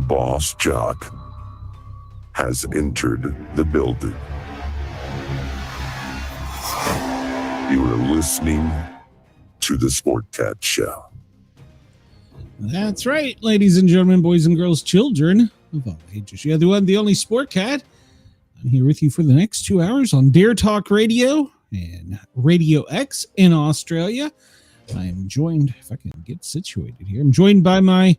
boss jock has entered the building. You are listening to the SportCat Show. That's right, ladies and gentlemen, boys and girls, children of all ages. Yeah, the one, the only Sport Cat. I'm here with you for the next 2 hours on Dare Talk Radio and Radio X in Australia. I am joined, if I can get situated here, I'm joined by my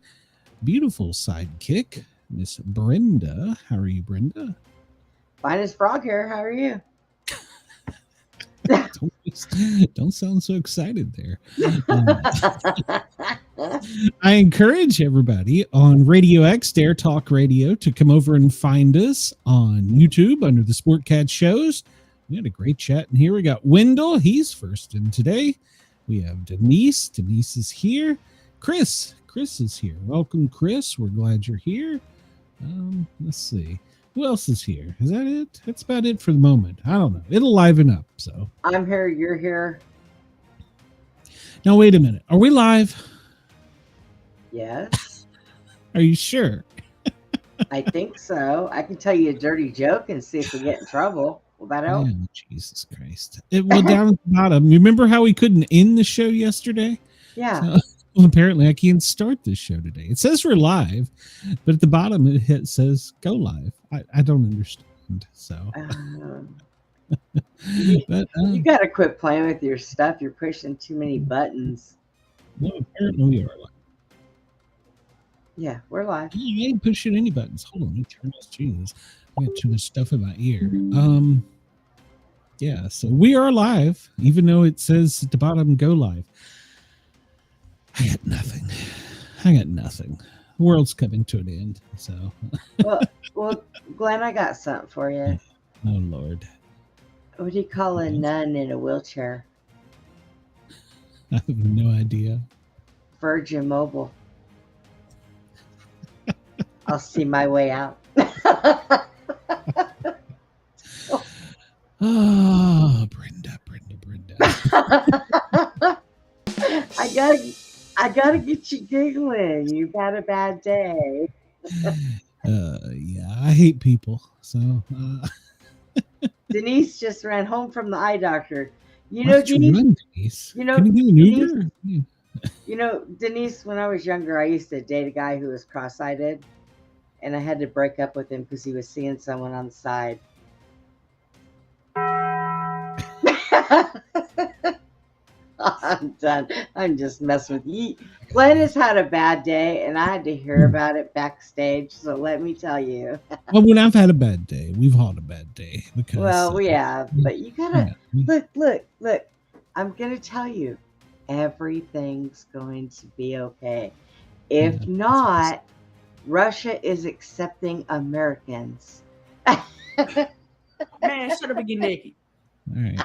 beautiful sidekick, Miss Brenda. How are you, Brenda? Fine as frog here. How are you? Don't sound so excited there. I encourage everybody on Radio X, Dare Talk Radio, to come over and find us on YouTube under the SportCat shows. We had a great chat in here. We got Wendell. He's first in today. We have Denise. Denise is here. Chris is here. Welcome, Chris. We're glad you're here. Let's see. Who else is here? Is that it? That's about it for the moment. I don't know. It'll liven up. So I'm here. You're here. Now, wait a minute. Are we live? Yes. Are you sure? I think so. I can tell you a dirty joke and see if we get in trouble. Will that help? Oh, Jesus Christ. Well, down at the bottom, remember how we couldn't end the show yesterday? Yeah. So, well, apparently I can't start this show today. It says we're live, but at the bottom it says go live. I don't understand. So, but you got to quit playing with your stuff. You're pushing too many buttons. Well, apparently we are live. Yeah, we're live. I ain't pushing any buttons. Hold on, let me turn this. Jesus, I got too much stuff in my ear. Yeah, so we are live, even though it says at the bottom go live. I got nothing. The world's coming to an end. So well, Glenn, I got something for you. Oh Lord. What do you call a nun in a wheelchair? I have no idea. Virgin Mobile. I'll see my way out. Oh, Brenda. I gotta get you giggling. You've had a bad day. Yeah, I hate people. So Denise just ran home from the eye doctor. Denise? You know, can you do an Uber? You know, Denise, when I was younger, I used to date a guy who was cross-eyed, and I had to break up with him because he was seeing someone on the side. I'm done. I'm just messing with you. Glenn has had a bad day, and I had to hear about it backstage. So let me tell you. Well, when I've had a bad day, we've had a bad day. Because, well, we have, but you gotta look. I'm gonna tell you, everything's going to be okay. If not, Russia is accepting Americans. Man, shut up and get naked. All right.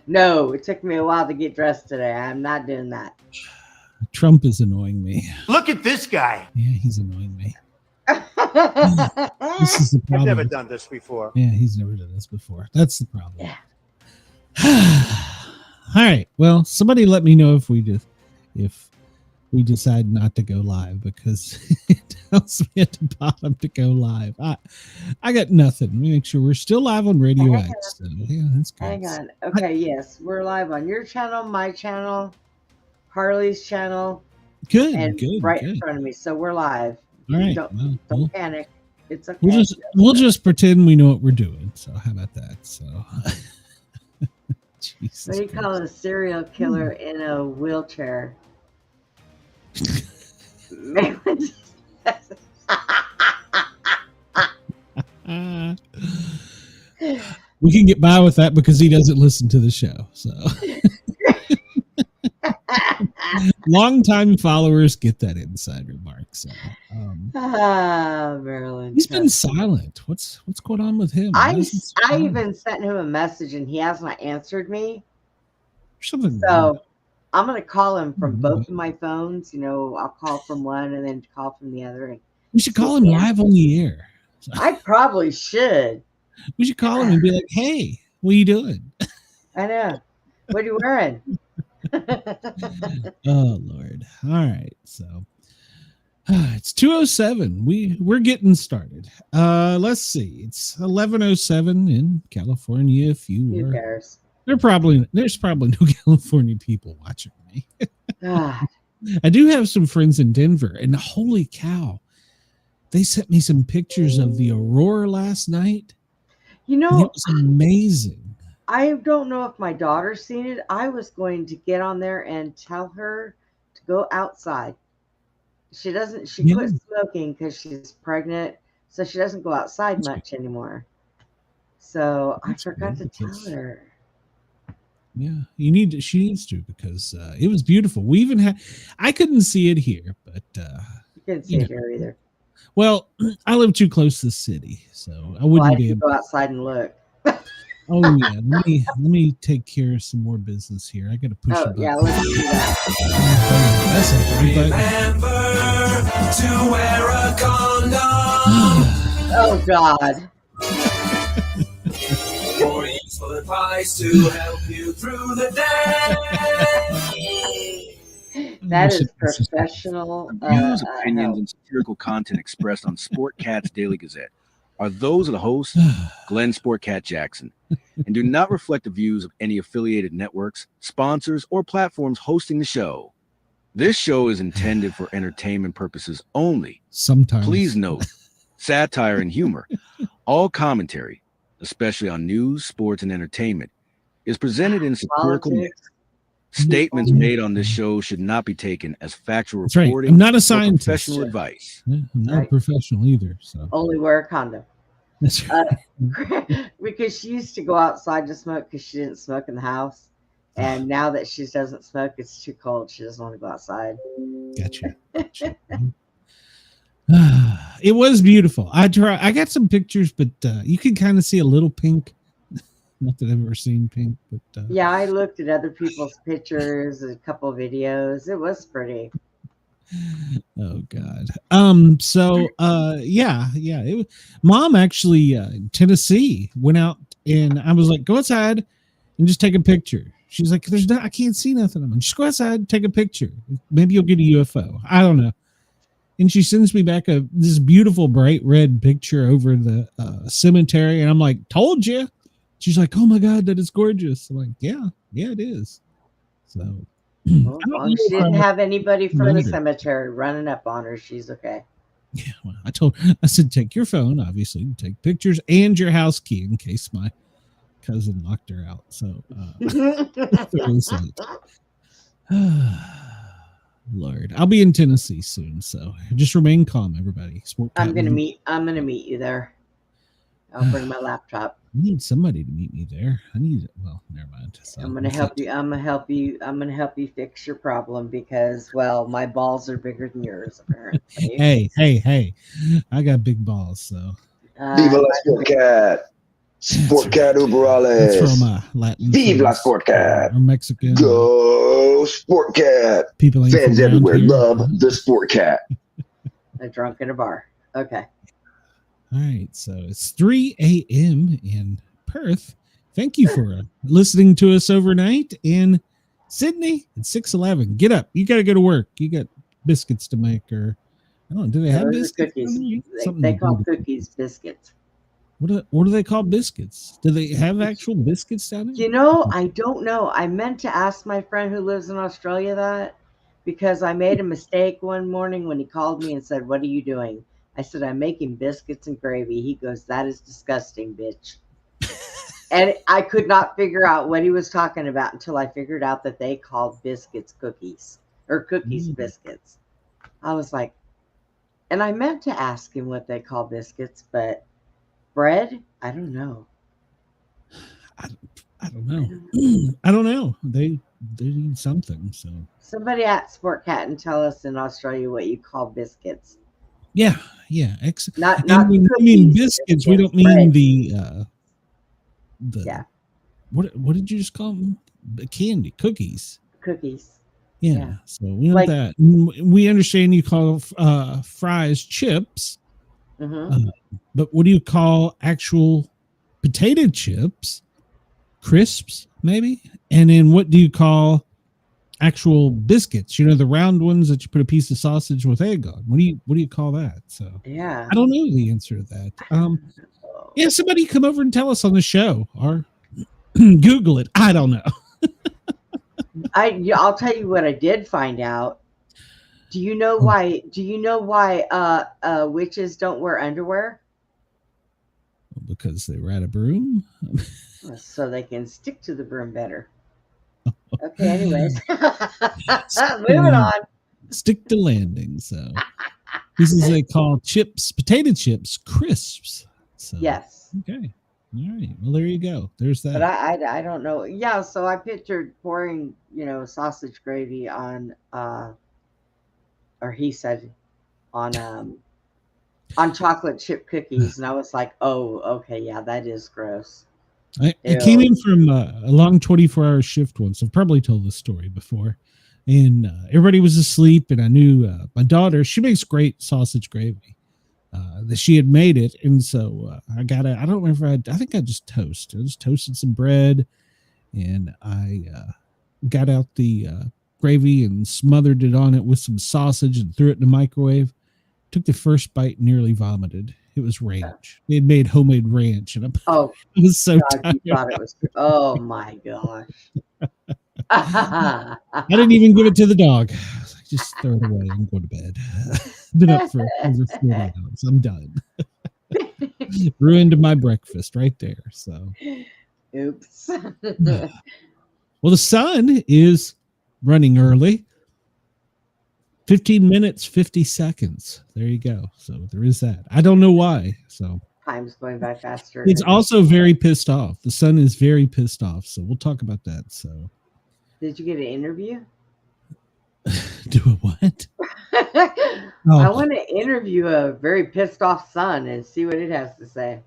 No, it took me a while to get dressed today. I'm not doing that. Trump is annoying me. Look at this guy. Yeah, he's annoying me. This is the problem. I've never done this before. Yeah, he's never done this before. That's the problem. Yeah. All right. Well, somebody let me know if we decide not to go live, because it tells me at the bottom to go live. I got nothing. Let me make sure we're still live on Radio X. So, yeah, that's good. Hang on. Okay, yes, we're live on your channel, my channel, Harley's channel. Good. And good. right in front of me. So we're live. All right. Don't panic. It's okay. We'll just pretend we know what we're doing. So how about that? So Jesus. What do you call a serial killer in a wheelchair? We can get by with that because he doesn't listen to the show. So longtime followers get that inside remark. So Marilyn, he's been silent. What's going on with him? I even sent him a message and he has not answered me. Something so wrong. I'm gonna call him from both of my phones. You know, I'll call from one and then call from the other. We should call him live on the air. So I probably should. We should call him and be like, "Hey, what are you doing?" I know. What are you wearing? Oh Lord! All right, so It's 2:07. We're getting started. Let's see. It's 11:07 in California. If you Who are, cares? there's probably no California people watching me. God. I do have some friends in Denver, and holy cow, they sent me some pictures of the Aurora last night. You And it know, was amazing. I don't know if my daughter's seen it. I was going to get on there and tell her to go outside. She Yeah. quit smoking because she's pregnant, so she doesn't go outside much anymore. So I That's forgot to good tell because- her. Yeah, she needs to because it was beautiful. We even had, I couldn't see it here, but You couldn't see it here either. well, I live too close to the city, so I Well, wouldn't I be can able. go outside and look. Oh yeah, let me take care of some more business here. I got to push a Oh button. yeah, let's do that. That's a good button. Remember to wear a condom. Oh God. For useful advice to help you through the day. That is professional. The views, help. opinions, and satirical content expressed on SportCat'S Daily Gazette are those of the host, Glenn Sportcat Jackson, and do not reflect the views of any affiliated networks, sponsors, or platforms hosting the show. This show is intended for entertainment purposes only. Sometimes. Please note, satire and humor, all commentary, especially on news, sports, and entertainment, is presented in satirical mix. Politics. Statements made on this show should not be taken as factual That's right. reporting I'm not a or scientist. professional advice. Yeah, I'm not a Right. professional either. So Only wear a condom. that's right. Because she used to go outside to smoke because she didn't smoke in the house. And now that she doesn't smoke, it's too cold. She doesn't want to go outside. Gotcha. It was beautiful. I got some pictures, but you can kind of see a little pink. Not that I've ever seen pink, but Yeah, I looked at other people's pictures, a couple of videos. It was pretty. oh god. So yeah. It was, Mom actually in Tennessee went out, and I was like, go outside and just take a picture. She's like, I can't see nothing. I'm like, just go outside and take a picture. Maybe you'll get a UFO. I don't know. And she sends me back this beautiful bright red picture over the cemetery, and I'm like, told you. She's like, oh my god, that is gorgeous. I'm like, yeah, it is. So Well, as long as she didn't have anybody from the cemetery running up on her, she's okay. Yeah, well, I said, take your phone, obviously, take pictures, and your house key in case my cousin locked her out. So Lord, I'll be in Tennessee soon, so just remain calm, everybody. I'm gonna meet you there. I'll bring my laptop. I need somebody to meet me there. Well, never mind. So I'm gonna help you. I'm gonna help you fix your problem because, well, my balls are bigger than yours, apparently. Hey. I got big balls, so. Viva la SportCat! SportCat Borealis! That's from Latin. Viva la SportCat! Or Mexican. Go SportCat! People ain't Fans from around everywhere here. love the SportCat. A drunk in a bar. Okay. All right, so it's 3 a.m. in Perth. Thank you for listening to us overnight. In Sydney, it's 6:11. Get up. You got to go to work. You got biscuits to make, or I don't know. Do they have Those are biscuits? cookies. Something They to call do. cookies biscuits. What do they call biscuits? Do they have actual biscuits down there? You know, I don't know. I meant to ask my friend who lives in Australia that because I made a mistake one morning when he called me and said, "What are you doing?" I said, "I'm making biscuits and gravy." He goes, "That is disgusting, bitch." And I could not figure out what he was talking about until I figured out that they called biscuits cookies or cookies biscuits. I was like, and I meant to ask him what they call biscuits, but bread? I don't know. I don't know. I don't know. They need something. So Somebody at SportCat and tell us in Australia what you call biscuits. yeah. Not And we mean cookies, biscuits. We don't bread. mean the Yeah. What did you just call them? The candy cookies. Cookies. Yeah. Yeah. So we know Like- that. We understand you call fries chips, Mm-hmm. but what do you call actual potato chips? Crisps, maybe. And then what do you call actual biscuits, the round ones that you put a piece of sausage with egg on. What do you call that? So Yeah. I don't know the answer to that. Yeah, somebody come over and tell us on the show or Google it. I don't know. I'll tell you what I did find out. Do you know why witches don't wear underwear? Because they were at a broom. So they can stick to the broom better. Okay, anyways. Moving on. Stick to landing. So this is they call potato chips, crisps. So, yes. Okay. All right. Well, there you go. There's that. But I don't know. Yeah, so I pictured pouring, sausage gravy on or he said on chocolate chip cookies, and I was like, oh, okay, yeah, that is gross. I came in from a long 24-hour shift once. I've probably told this story before. And everybody was asleep, and I knew my daughter, she makes great sausage gravy. That she had made it, and so I don't remember, I think I just toasted some bread, and I got out the gravy and smothered it on it with some sausage and threw it in the microwave. Took the first bite and nearly vomited. It was ranch. They had made homemade ranch, and I was so tired. You thought it was, oh my gosh. I didn't even give it to the dog. I was like, just throw it away and go to bed. Been up for over 40 hours. I'm done. Ruined my breakfast right there. So, oops. Well, the sun is running early. 15 minutes, 50 seconds. There you go. So there is that. I don't know why. So time's going by faster. It's also very pissed off. The sun is very pissed off. So we'll talk about that. So did you get an interview? Do a what? I want to interview a very pissed off sun and see what it has to say.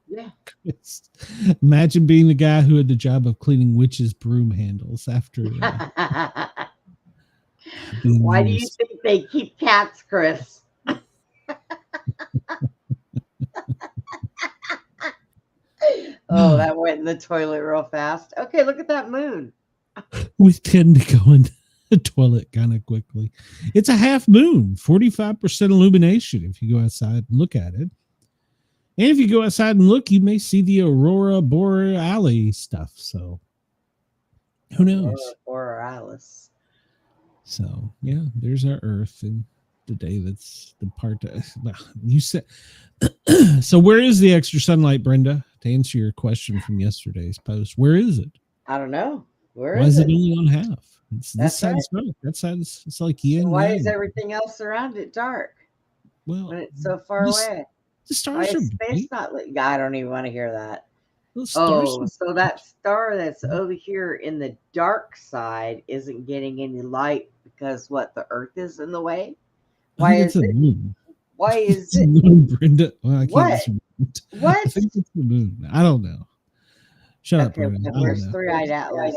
Yeah. Imagine being the guy who had the job of cleaning witches' broom handles after. Why do you think they keep cats, Chris? Oh, that went in the toilet real fast. Okay, look at that moon. We tend to go in the toilet kind of quickly. It's a half moon, 45% illumination if you go outside and look at it. And if you go outside and look, you may see the Aurora Borealis stuff. So who knows? Aurora Borealis. So yeah, there's our Earth and the day that's the part you said. So where is the extra sunlight, Brenda? To answer your question from yesterday's post, where is it? I don't know. Why is it only on half? This side's dark. That side's it's like yin. So why is everything else around it dark? Well, when it's so far away. The stars are space not lit. I don't even want to hear that. So that star that's over here in the dark side isn't getting any light because what, the Earth is in the way? Why is it? Moon. Why is it? Moon, Brenda. Well, I can't what? I think it's the moon. I don't know. Shut up, Brenda. Where's Three-Eyed Atlas?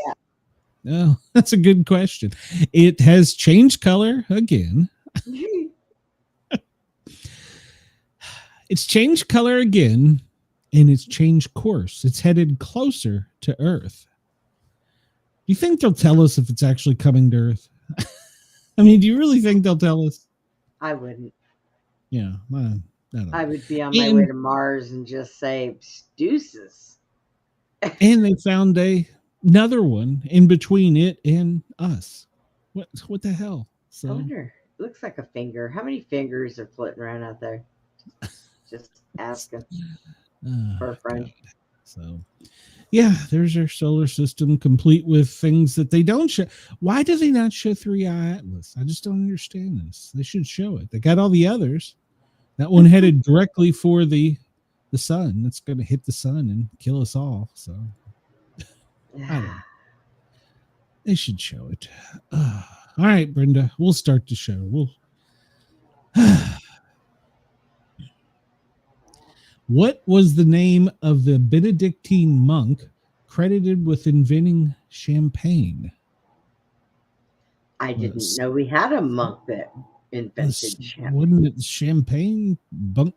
No, that's a good question. It has changed color again. It's changed color again, and it's changed course. It's headed closer to Earth. Do you think they'll tell us if it's actually coming to Earth? I mean, do you really think they'll tell us? I wouldn't. Yeah, I don't know. I would be on my way to Mars and just say, deuces. And they found another one in between it and us. What the hell? So I wonder. It looks like a finger. How many fingers are floating around out there? Just asking for a friend. God. So, yeah, there's our solar system complete with things that they don't show. Why do they not show Three-Eye Atlas? I just don't understand this. They should show it. They got all the others. That one headed directly for the sun. That's going to hit the sun and kill us all. So, I don't know. They should show it. All right, Brenda, we'll start the show. What was the name of the Benedictine monk credited with inventing champagne? I didn't know we had a monk that invented champagne. Wasn't it champagne?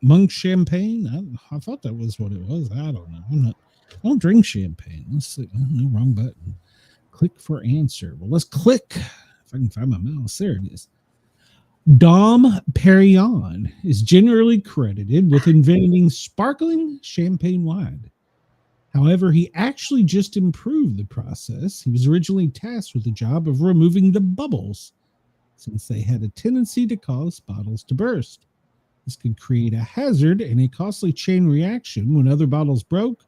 Monk champagne? I thought that was what it was. I don't know. I don't drink champagne. Let's see. Oh, no, wrong button. Click for answer. Well, let's click. If I can find my mouse, there it is. Dom Perignon is generally credited with inventing sparkling champagne wine. However, he actually just improved the process. He was originally tasked with the job of removing the bubbles, since they had a tendency to cause bottles to burst. This could create a hazard and a costly chain reaction when other bottles broke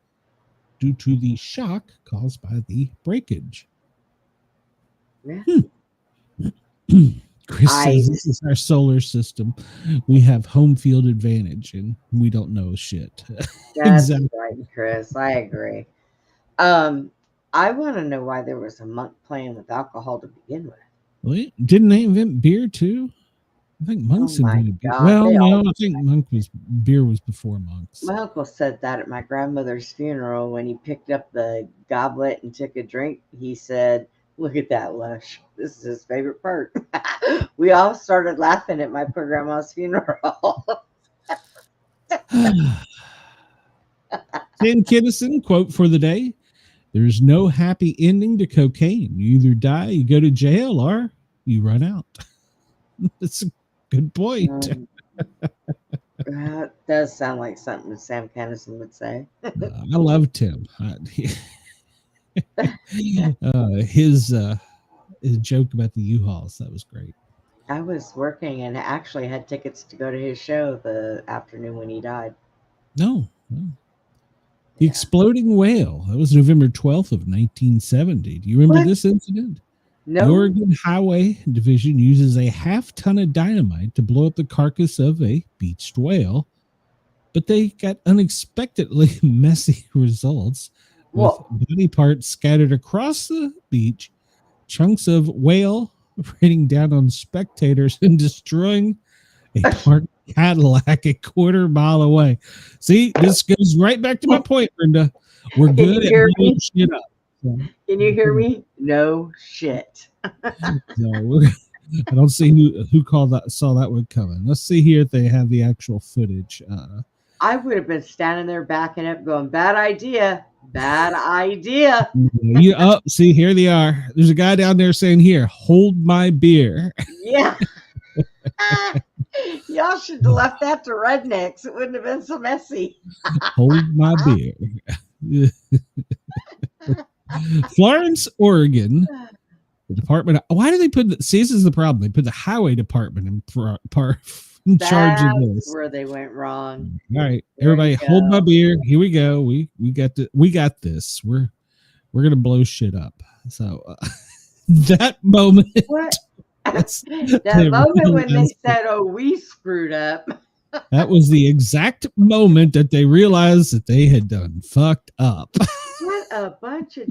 due to the shock caused by the breakage. Yeah. Chris says this is our solar system. We have home field advantage and we don't know shit. That's exactly right, Chris. I agree. I want to know why there was a monk playing with alcohol to begin with. Wait, didn't they invent beer too? I think monks invented beer. Well, no, I think beer was before monks. My uncle said that at my grandmother's funeral when he picked up the goblet and took a drink. He said, "Look at that lush. This is his favorite part." We all started laughing at my poor grandma's funeral. Ken Kinnison, quote for the day: "There's no happy ending to cocaine. You either die, you go to jail, or you run out." That's a good point. That does sound like something Sam Kinnison would say. I love Tim. His joke about the U-Hauls, that was great. I was working and actually had tickets to go to his show the afternoon when he died. No. The exploding whale. That was November 12th of 1970. Do you remember this incident? No. The Oregon Highway Division uses a half-ton of dynamite to blow up the carcass of a beached whale, but they got unexpectedly messy results with body parts scattered across the beach, chunks of whale raining down on spectators and destroying a parked Cadillac a quarter mile away. See, this goes right back to my point, Brenda. We're good at blowing shit up. So, can you hear me? No shit. No, I don't see who saw that one coming. Let's see here if they have the actual footage. I would have been standing there backing up going, bad idea. Bad idea. See, here they are. There's a guy down there saying, "Here, hold my beer." Yeah. Y'all should have left that to rednecks. It wouldn't have been so messy. Hold my beer. Florence, Oregon. The department. Why do they put? See, this is the problem. They put the highway department in charge of this. That's where they went wrong. All right, everybody, hold my beer. Here we go. We got this. We're gonna blow shit up. So that moment. What? That moment when they said, "Oh, we screwed up." That was the exact moment that they realized that they had done fucked up. What a bunch of,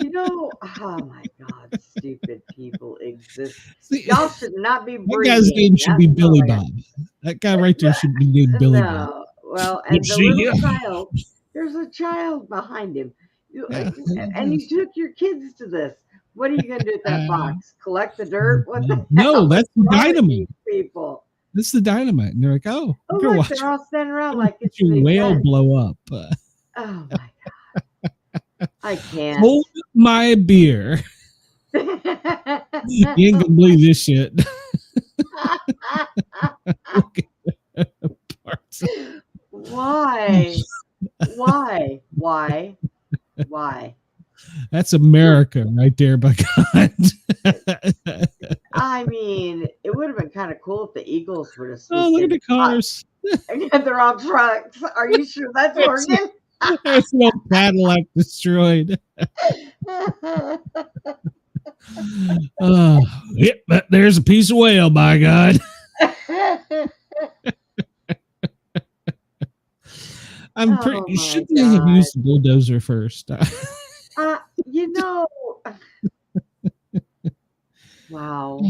oh my God, stupid people exist. Y'all should not be breathing. That guy's name should be Billy Bob. That guy right there should be named Billy Bob. Well, and the little child, there's a child behind him. And you took your kids to this. What are you going to do with that box? Collect the dirt? What the hell? That's the dynamite. People. This is the dynamite. And they're like, oh look, they're all standing around like it's a whale blow up. Oh, my God. I can't. Hold my beer. You ain't going to believe this shit. Why? That's America right there, by God. I mean, it would have been kind of cool if the Eagles were to. Oh, look at the cars. And they're all trucks. Are you sure that's Oregon? There's no Cadillac destroyed. Yep, there's a piece of whale, by God. I'm pretty. Shouldn't they have used the bulldozer first? Wow.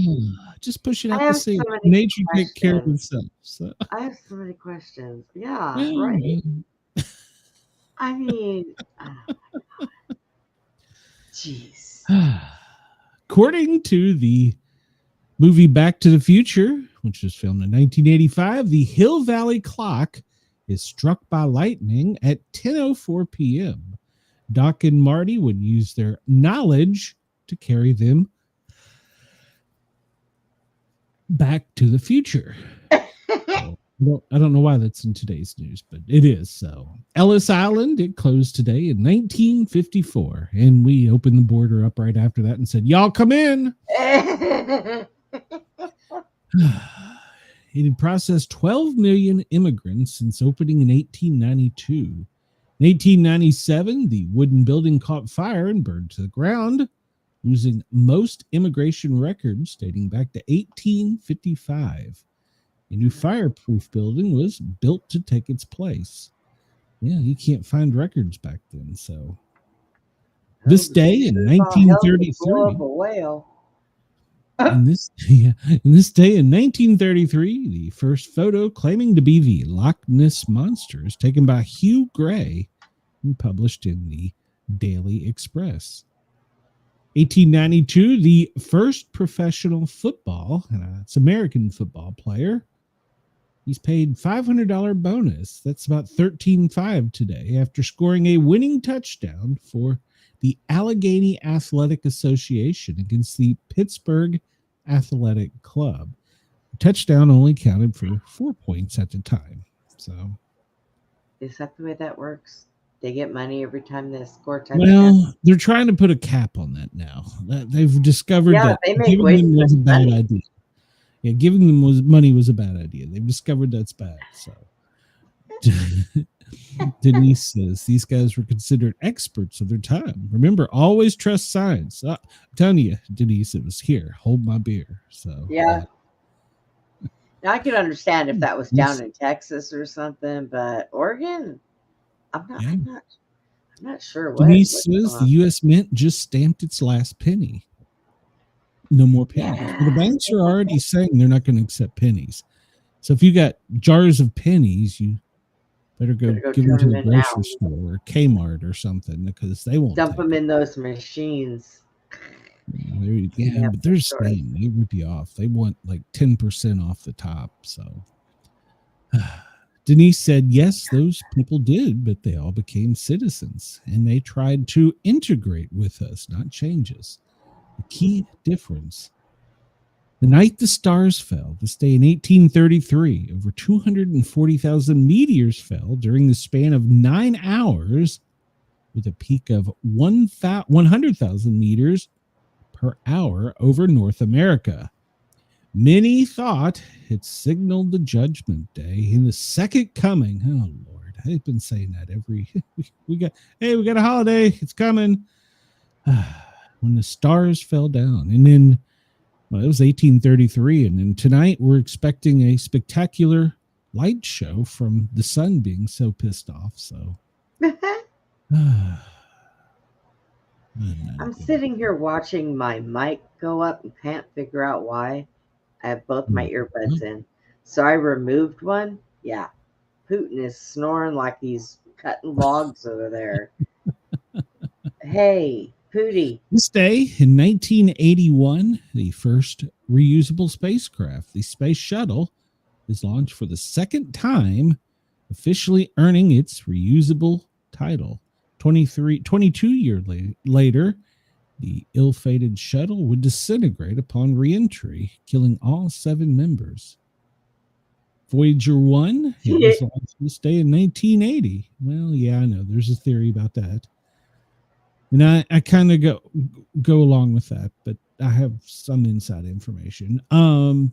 Just push it out to sea. Nature take care of itself. So. I have so many questions. Yeah, right. I mean, oh my God. Jeez. According to the movie Back to the Future, which was filmed in 1985, the Hill Valley clock is struck by lightning at 10:04 p.m. Doc and Marty would use their knowledge to carry them back to the future. I don't know why that's in today's news, but it is. So Ellis Island, it closed today in 1954, and we opened the border up right after that and said, y'all come in. It had processed 12 million immigrants since opening in 1892. In 1897, the wooden building caught fire and burned to the ground, losing most immigration records dating back to 1855. A new fireproof building was built to take its place. Yeah, you can't find records back then. So this day in 1933, in this day in 1933, the first photo claiming to be the Loch Ness Monster is taken by Hugh Gray and published in the Daily Express. 1892, the first professional football, it's American football player. He's paid $500 bonus. That's about $13,500 today after scoring a winning touchdown for the Allegheny Athletic Association against the Pittsburgh Athletic Club. The touchdown only counted for 4 points at the time. So, is that the way that works? They get money every time they score touchdown? Well, they're trying to put a cap on that now. They've discovered that giving them was a bad idea. Yeah, giving them money was a bad idea. They've discovered that's bad. So Denise says these guys were considered experts of their time. Remember, always trust science. I'm telling you, Denise, it was here. Hold my beer. So yeah. Now I could understand if that was down in Texas or something, but Oregon, I'm not sure. Denise says the U.S. Mint just stamped its last penny. No more pennies. Yeah. Well, the banks are already saying they're not going to accept pennies. So if you got jars of pennies, you better go give them to the grocery store or Kmart or something, because they won't dump them in those machines. Yeah, but they're saying they rip you off. They want like 10% off the top. So Denise said, yes, those people did, but they all became citizens and they tried to integrate with us, not change us. The key difference. The night the stars fell, this day in 1833, over 240,000 meteors fell during the span of 9 hours, with a peak of 100,000 meters per hour over North America. Many thought it signaled the Judgment Day in the second coming. Oh Lord, I've been saying that every we got a holiday, it's coming. When the stars fell down. And then, well, it was 1833. And then tonight we're expecting a spectacular light show from the sun being so pissed off. So I'm sitting here watching my mic go up and can't figure out why. I have both my earbuds in. So I removed one. Yeah. Putin is snoring like he's cutting logs over there. Hey, Pootie. This day in 1981, the first reusable spacecraft, the Space Shuttle, is launched for the second time, officially earning its reusable title. 22 years later, the ill-fated shuttle would disintegrate upon re-entry, killing all 7 members. Voyager 1 was launched this day in 1980. Well, yeah, I know. There's a theory about that. And I kind of go along with that, but I have some inside information.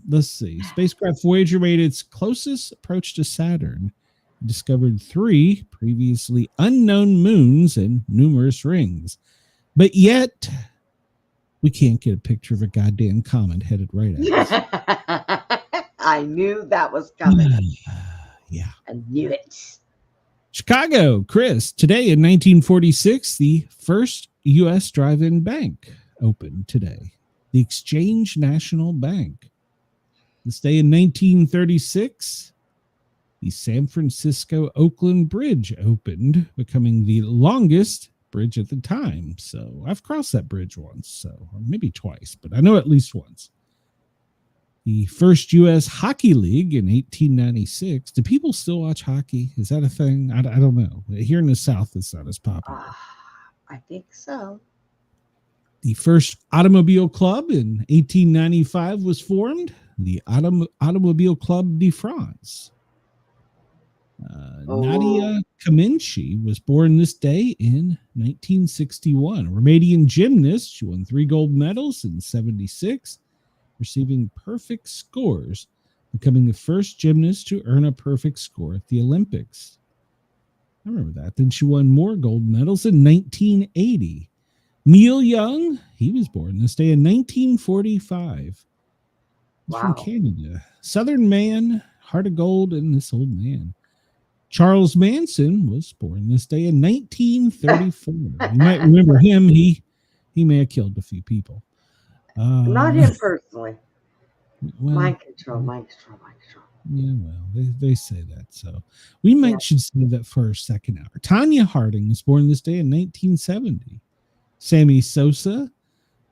Let's see. Spacecraft Voyager made its closest approach to Saturn, discovered 3 previously unknown moons and numerous rings. But yet, we can't get a picture of a goddamn comet headed right at us. I knew that was coming. Yeah. I knew it. Chicago, Chris, today in 1946, the first U.S. drive-in bank opened today. The Exchange National Bank. This day in 1936, the San Francisco-Oakland Bridge opened, becoming the longest bridge at the time. So I've crossed that bridge once, or maybe twice, but I know at least once. The first U.S. Hockey League in 1896. Do people still watch hockey? Is that a thing? I don't know. Here in the South, it's not as popular. I think so. The first automobile club in 1895 was formed, the Automobile Club de France. Nadia Comaneci was born this day in 1961. A Romanian gymnast, she won 3 gold medals in 76, receiving perfect scores, becoming the first gymnast to earn a perfect score at the Olympics. I remember that. Then she won more gold medals in 1980. Neil Young, he was born this day in 1945. He's from Canada. Southern man, heart of gold, and this old man. Charles Manson was born this day in 1934. You might remember him. He may have killed a few people. Not him personally. Well, Mind control. Yeah, well, they say that. So we should say that for our second hour. Tanya Harding was born this day in 1970. Sammy Sosa,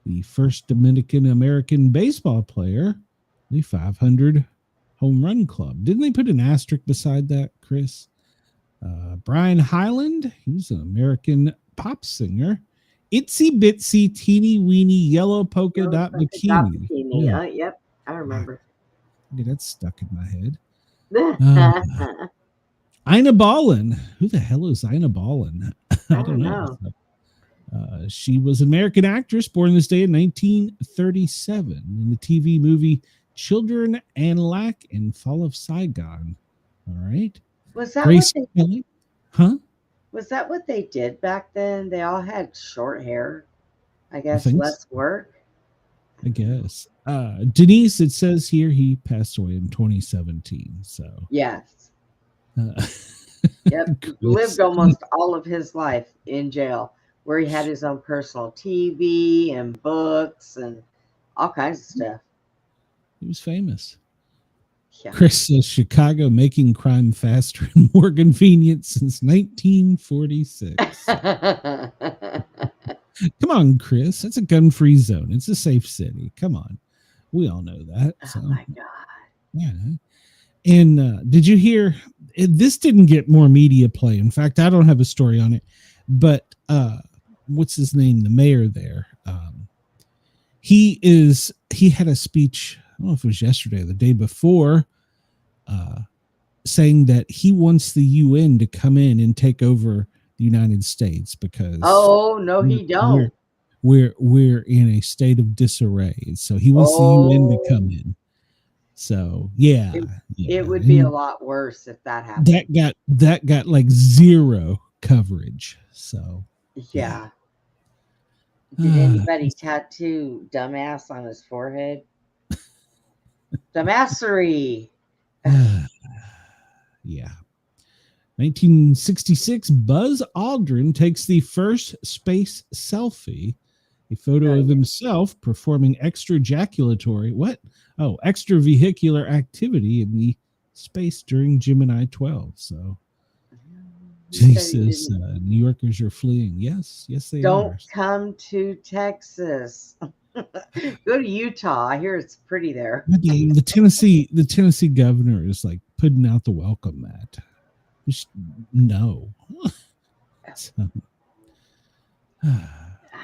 the first Dominican-American baseball player, the 500 home run club. Didn't they put an asterisk beside that, Chris? Brian Hyland, he was an American pop singer. Itsy Bitsy Teeny Weeny Yellow Polka Dot Bikini. Yep, I remember. Okay, that's stuck in my head. Ina Balin. Who the hell is Ina Balin? I don't know. She was an American actress born this day in 1937 in the TV movie Children and Lack and Fall of Saigon. All right. Was that Grace what they Kelly? Huh? Was that what they did back then? They all had short hair. I guess less work. I guess. Denise, it says here he passed away in 2017. So yes. Yep. Lived almost all of his life in jail, where he had his own personal TV and books and all kinds of stuff. He was famous. Yeah. Chris says Chicago making crime faster and more convenient since 1946. Come on, Chris. It's a gun-free zone. It's a safe city. Come on. We all know that. Oh, my God. Yeah. And did you hear? This didn't get more media play. In fact, I don't have a story on it. But what's his name? The mayor there. He had a speech. I don't know if it was yesterday or the day before, saying that he wants the UN to come in and take over the United States because he don't. We're in a state of disarray. So he wants the UN to come in. So it would be a lot worse if that happened. That got like zero coverage. So yeah. Did anybody tattoo dumbass on his forehead? Dumbassery. Yeah. 1966, Buzz Aldrin takes the first space selfie, a photo of himself performing extravehicular activity in the space during Gemini 12. So he says New Yorkers are fleeing. Yes, they are. Don't come to Texas. Go to Utah. I hear it's pretty there. The Tennessee governor is like putting out the welcome mat. Just no. So, I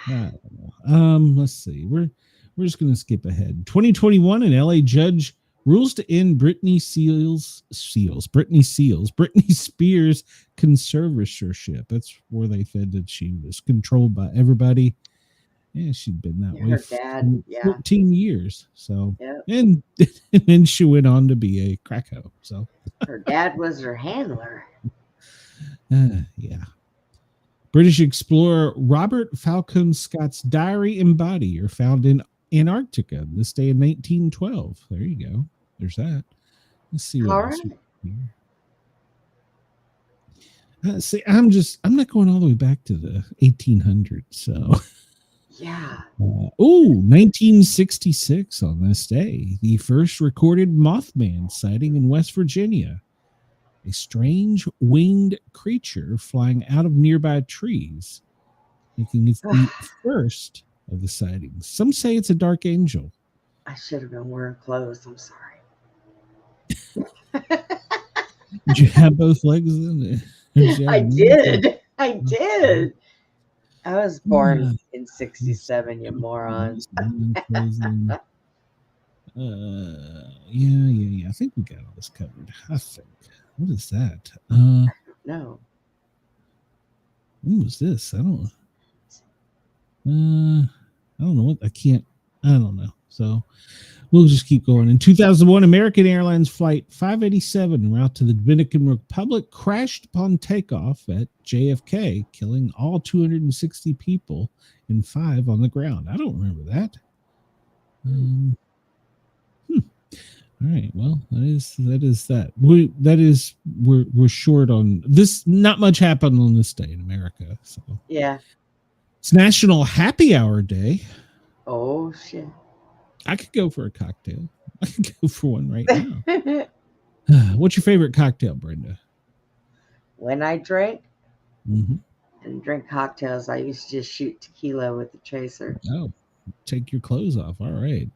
don't know. Let's see. We're just gonna skip ahead. 2021, an LA judge rules to end Britney Spears conservatorship. That's where they said that she was controlled by everybody. Yeah, she'd been that way for 14 years. So, and then she went on to be a crack hoe. So her dad was her handler. Yeah. British explorer Robert Falcon Scott's diary and body are found in Antarctica this day in 1912. There you go. There's that. Let's see what else here. See, I'm not going all the way back to the 1800s. So. Yeah. 1966 on this day, the first recorded Mothman sighting in West Virginia. A strange winged creature flying out of nearby trees, making it the first of the sightings. Some say it's a dark angel. I should have been wearing clothes. I'm sorry. Did you have both legs in it? I did. I was born in 67, you morons. Yeah. I think we got all this covered. I think. What is that? No. When was this? I don't know what I don't know. So we'll just keep going. In 2001, American Airlines Flight 587 en route to the Dominican Republic crashed upon takeoff at JFK, killing all 260 people and 5 on the ground. I don't remember that. All right. Well, that is that. We're short on this. Not much happened on this day in America. So yeah, it's National Happy Hour Day. Oh shit! I could go for a cocktail. I could go for one right now. What's your favorite cocktail, Brenda? When I drink Mm-hmm. and drink cocktails, I used to just shoot tequila with the chaser. Oh, take your clothes off. All right.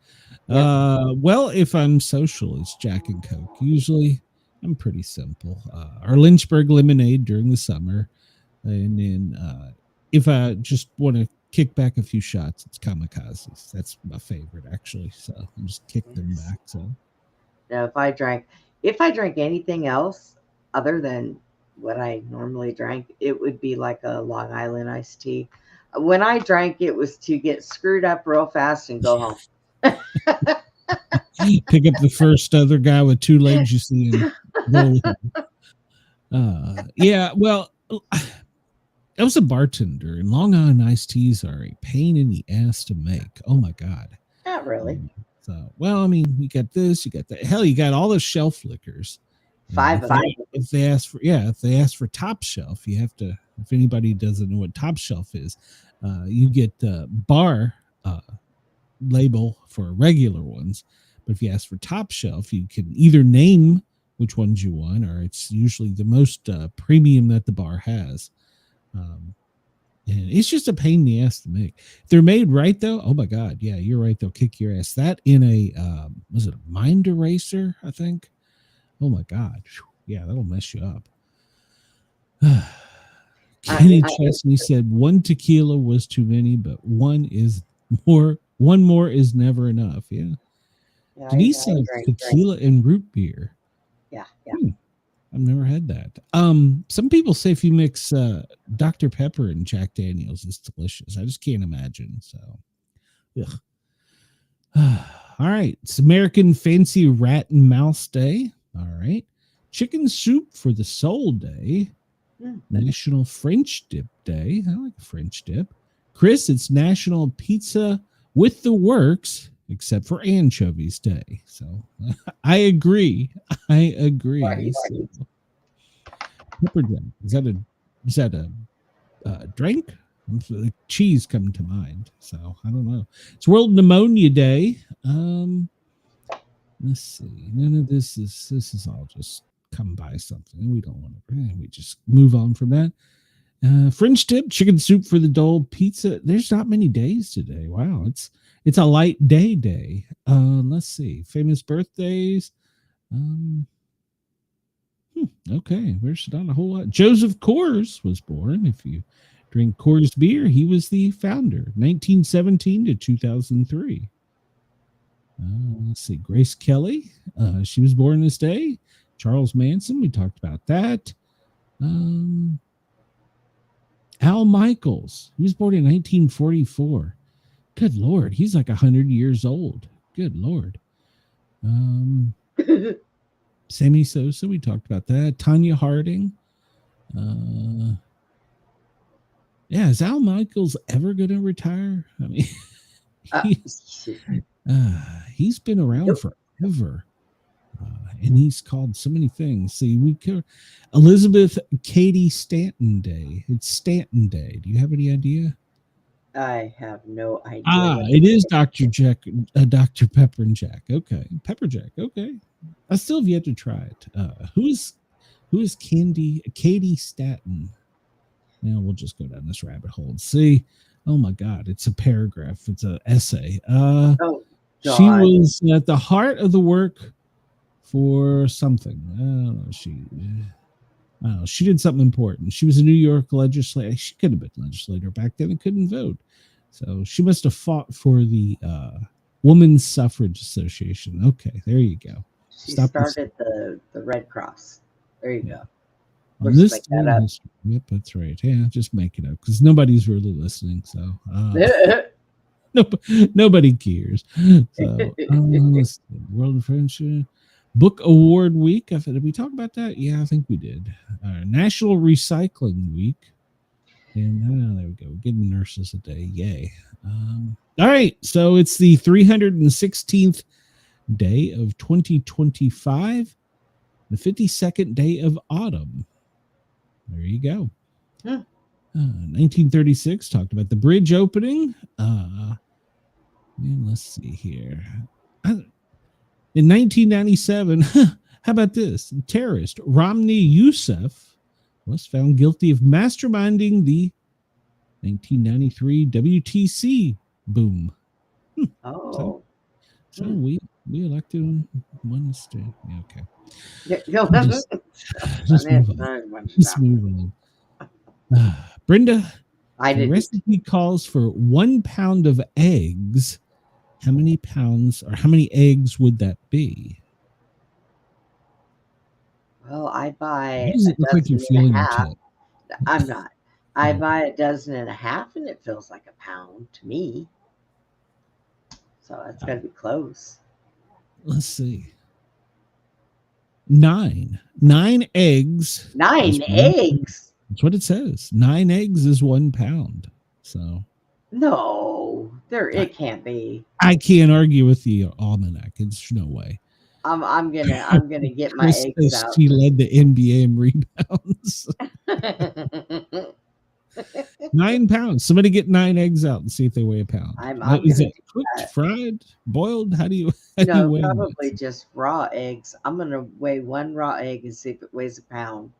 Yep. Well, if I'm social, it's Jack and Coke. Usually, I'm pretty simple. Our Lynchburg lemonade during the summer, and then if I just want to kick back a few shots, it's kamikazes. That's my favorite, actually. So I just kick them back. So now, if I drank anything else other than what I normally drank, it would be like a Long Island iced tea. When I drank, it was to get screwed up real fast and go home. Pick up the first other guy with 2 legs you see and roll him. Yeah, well, I was a bartender, and Long Island iced teas are a pain in the ass to make. Oh my god! Not really. So, well, I mean, you got this, you got that. Hell, you got all the shelf liquors. 5 of them. If they ask for top shelf, you have to. If anybody doesn't know what top shelf is, you get bar label for regular ones. But if you ask for top shelf, you can either name which ones you want, or it's usually the most premium that the bar has. And it's just a pain in the ass to make. If they're made right, though, oh my god, yeah, you're right. They'll kick your ass. That in a was it a mind eraser? I think. Oh my god, yeah, that'll mess you up. Kenny Chesney said 1 tequila was too many, but one more is never enough. Yeah. Denise said tequila and root beer. Yeah. I've never had that. Some people say if you mix Dr. Pepper and Jack Daniels, it's delicious. I just can't imagine. So, all right. It's American Fancy Rat and Mouse Day. All right. Chicken Soup for the Soul Day. National French Dip Day. I like a French dip. Chris, it's National Pizza with the Works, except for Anchovies Day. So I agree. Right. So, pepper jack. Is that a drink? Like cheese coming to mind. So I don't know. It's World Pneumonia Day. Let's see. None of this is all just come by something. We don't want to. We just move on from that. French dip, chicken soup for the dole, pizza. There's not many days today. Wow, it's a light day. Let's see. Famous birthdays. Okay, there's not a whole lot. Joseph Coors was born. If you drink Coors beer, he was the founder, 1917 to 2003. Let's see. Grace Kelly. She was born this day. Charles Manson. We talked about that. Al Michaels. He was born in 1944. Good Lord. He's like 100 years old. Good Lord. Sammy Sosa. We talked about that. Tanya Harding. Yeah. Is Al Michaels ever going to retire? I mean, he's been around forever. And he's called so many things. See, we could Elizabeth Cady Stanton Day. It's Stanton Day. Do you have any idea? I have no idea. It is Dr. Jack, Dr. Pepper and Jack. Okay, Pepper Jack. Okay, I still have yet to try it. Who is Cady Stanton? Now we'll just go down this rabbit hole and see. Oh my God, it's a paragraph. It's an essay. She was at the heart of the work for something. She did something important. She was a New York legislator. She could have been legislator back then and couldn't vote. So she must have fought for the Women's Suffrage Association. Okay, there you go. She started the Red Cross. There you go. On this history. Yep, that's right. Yeah, just make it up because nobody's really listening. So nobody cares. So World Friendship Book Award Week. Did we talk about that? Yeah, I think we did. National Recycling Week. And there we go. Getting nurses a day. Yay. All right. So it's the 316th day of 2025, the 52nd day of autumn. There you go. 1936, talked about the bridge opening. And let's see here. In 1997, how about this? Terrorist Romney Youssef was found guilty of masterminding the 1993 WTC boom. Oh. So we elected him one state. Yeah, okay. Just move on. Brenda, the recipe calls for 1 pound of eggs. How many pounds or how many eggs would that be? Well, I buy Does it look like you're feeling upset? I'm not. I buy a dozen and a half, and it feels like a pound to me. So it's got to be close. Let's see. 9 eggs. 9 eggs. That's what it says. 9 eggs is 1 pound. So no, it can't be. I can't argue with the almanac. It's no way. I'm gonna get my eggs out. She led the NBA in rebounds. 9 pounds. Somebody get 9 eggs out and see if they weigh a pound. Is it cooked, fried, boiled? How do you weigh probably just raw eggs. I'm gonna weigh 1 raw egg and see if it weighs a pound.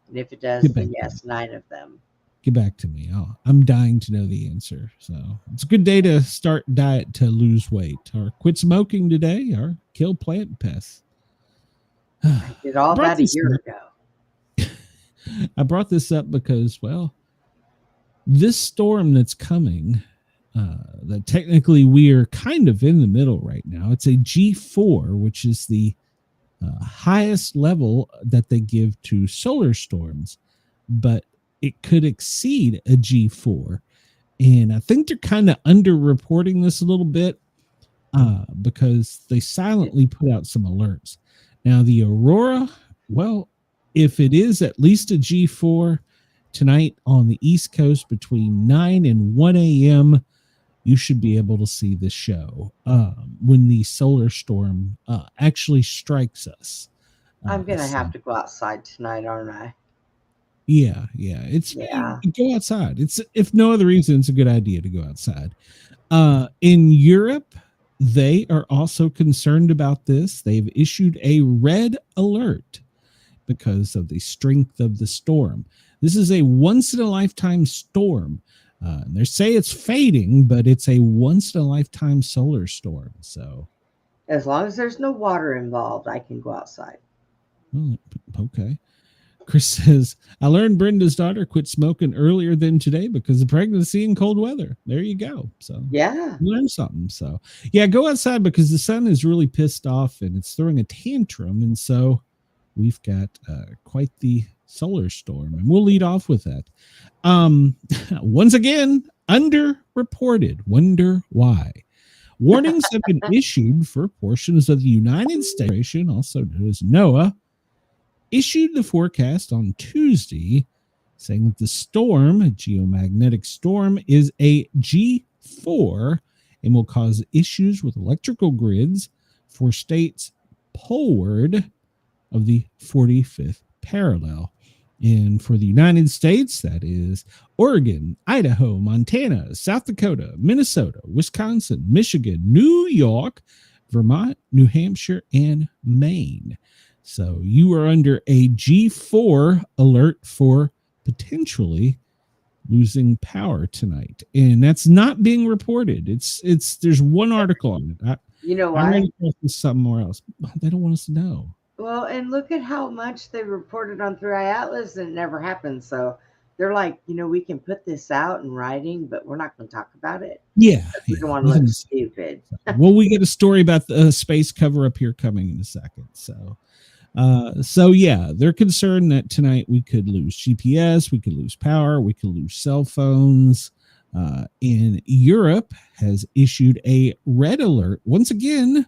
And if it does, then yes, 9 of them. Get back to me. I'm dying to know the answer. So it's a good day to start diet to lose weight, or quit smoking today, or kill plant pests. I did all that a year ago. I brought this up because, well, this storm that's coming, that technically we are kind of in the middle right now. It's a G4, which is the highest level that they give to solar storms, but it could exceed a G4. And I think they're kind of underreporting this a little bit because they silently put out some alerts. Now, the Aurora, well, if it is at least a G4 tonight on the East Coast between 9 and 1 a.m., you should be able to see the show when the solar storm actually strikes us. I'm going to have to go outside tonight, aren't I? Yeah. Go outside. It's, if no other reason, it's a good idea to go outside. In Europe, they are also concerned about this. They've issued a red alert because of the strength of the storm. This is a once-in-a-lifetime storm. They say it's fading, but it's a once-in-a-lifetime solar storm. So, as long as there's no water involved, I can go outside. Well, okay. Chris says, I learned Brenda's daughter quit smoking earlier than today because of pregnancy and cold weather. There you go. So yeah, learn something. So yeah, go outside because the sun is really pissed off and it's throwing a tantrum. And so we've got quite the solar storm, and we'll lead off with that. Once again, underreported. Wonder why. Warnings have been issued for portions of the United States, also known as NOAA, issued the forecast on Tuesday saying that the storm, a geomagnetic storm, is a G4 and will cause issues with electrical grids for states poleward of the 45th parallel. And for the United States, that is Oregon, Idaho, Montana, South Dakota, Minnesota, Wisconsin, Michigan, New York, Vermont, New Hampshire, and Maine. So you are under a G4 alert for potentially losing power tonight. And that's not being reported. It's there's one article on it. You know why? I'm going to post this somewhere else. They don't want us to know. Well, and look at how much they reported on 3i Atlas and it never happened. So they're like, we can put this out in writing, but we're not going to talk about it. Yeah, We yeah. don't want to look stupid. Well, we get a story about the space cover up here coming in a second. So yeah, they're concerned that tonight we could lose GPS, we could lose power, we could lose cell phones. And Europe has issued a red alert. Once again,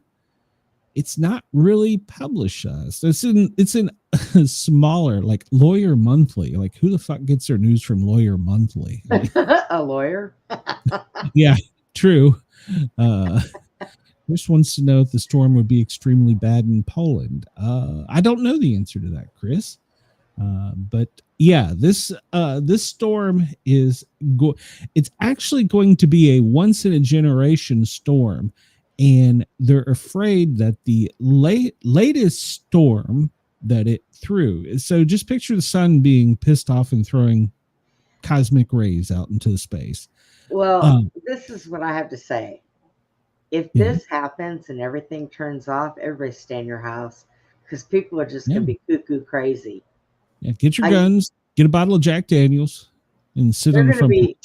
it's not really published. It's in smaller, like Lawyer Monthly. Like, who the fuck gets their news from Lawyer Monthly? A lawyer? Yeah, true. Chris wants to know if the storm would be extremely bad in Poland. I don't know the answer to that, Chris. But yeah, this storm is it's actually going to be a once in a generation storm, and they're afraid that the latest storm that it threw. So just picture the sun being pissed off and throwing cosmic rays out into space. Well, this is what I have to say. If this happens and everything turns off, everybody stay in your house because people are just going to be cuckoo crazy. Yeah, get your guns, get a bottle of Jack Daniels, and sit on the front porch.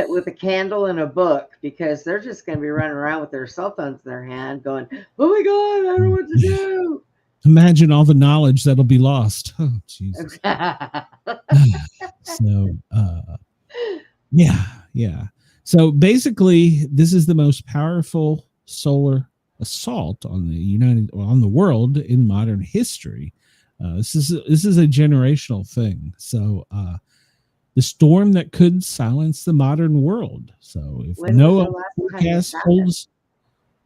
With a candle and a book, because they're just going to be running around with their cell phones in their hand going, oh my God, I don't know what to do. Imagine all the knowledge that'll be lost. Oh, Jesus. So, yeah. So basically, this is the most powerful solar assault on the world in modern history. This is a generational thing. So the storm that could silence the modern world. So if no forecast holds,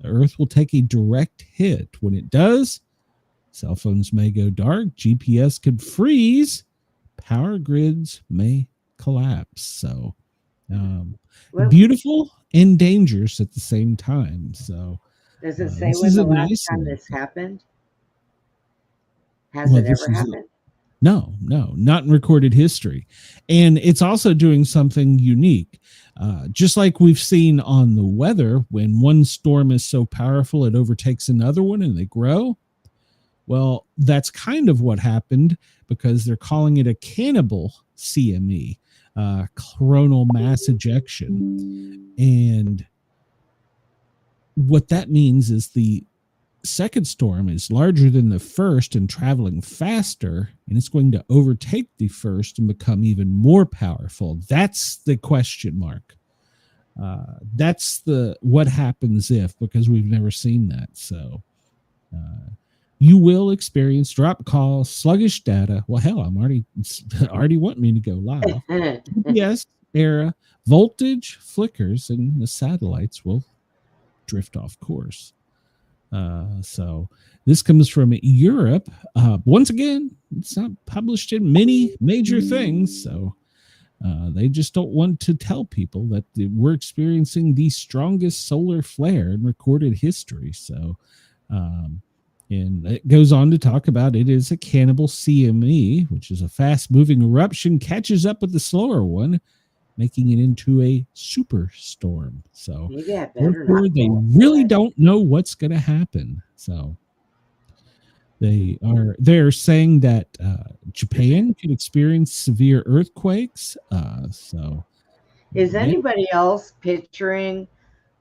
the Earth will take a direct hit. When it does, cell phones may go dark, GPS could freeze, power grids may collapse. So beautiful and dangerous at the same time. So does it say when the last time this happened? Has it ever happened? No, not in recorded history. And it's also doing something unique. Just like we've seen on the weather, when one storm is so powerful, it overtakes another one and they grow. Well, that's kind of what happened, because they're calling it a cannibal CME, coronal mass ejection. And what that means is the second storm is larger than the first and traveling faster, and it's going to overtake the first and become even more powerful. That's the question mark. That's what happens if, because we've never seen that. So you will experience drop calls, sluggish data. Well, hell, I'm already wanting me to go live. GPS era, voltage flickers, and the satellites will drift off course. So this comes from Europe. Once again, it's not published in many major things. So they just don't want to tell people that we're experiencing the strongest solar flare in recorded history. So, and it goes on to talk about it is a cannibal CME, which is a fast moving eruption, catches up with the slower one, making it into a superstorm. So therefore, they really don't know what's going to happen. So they're saying that Japan could experience severe earthquakes. So is anybody else picturing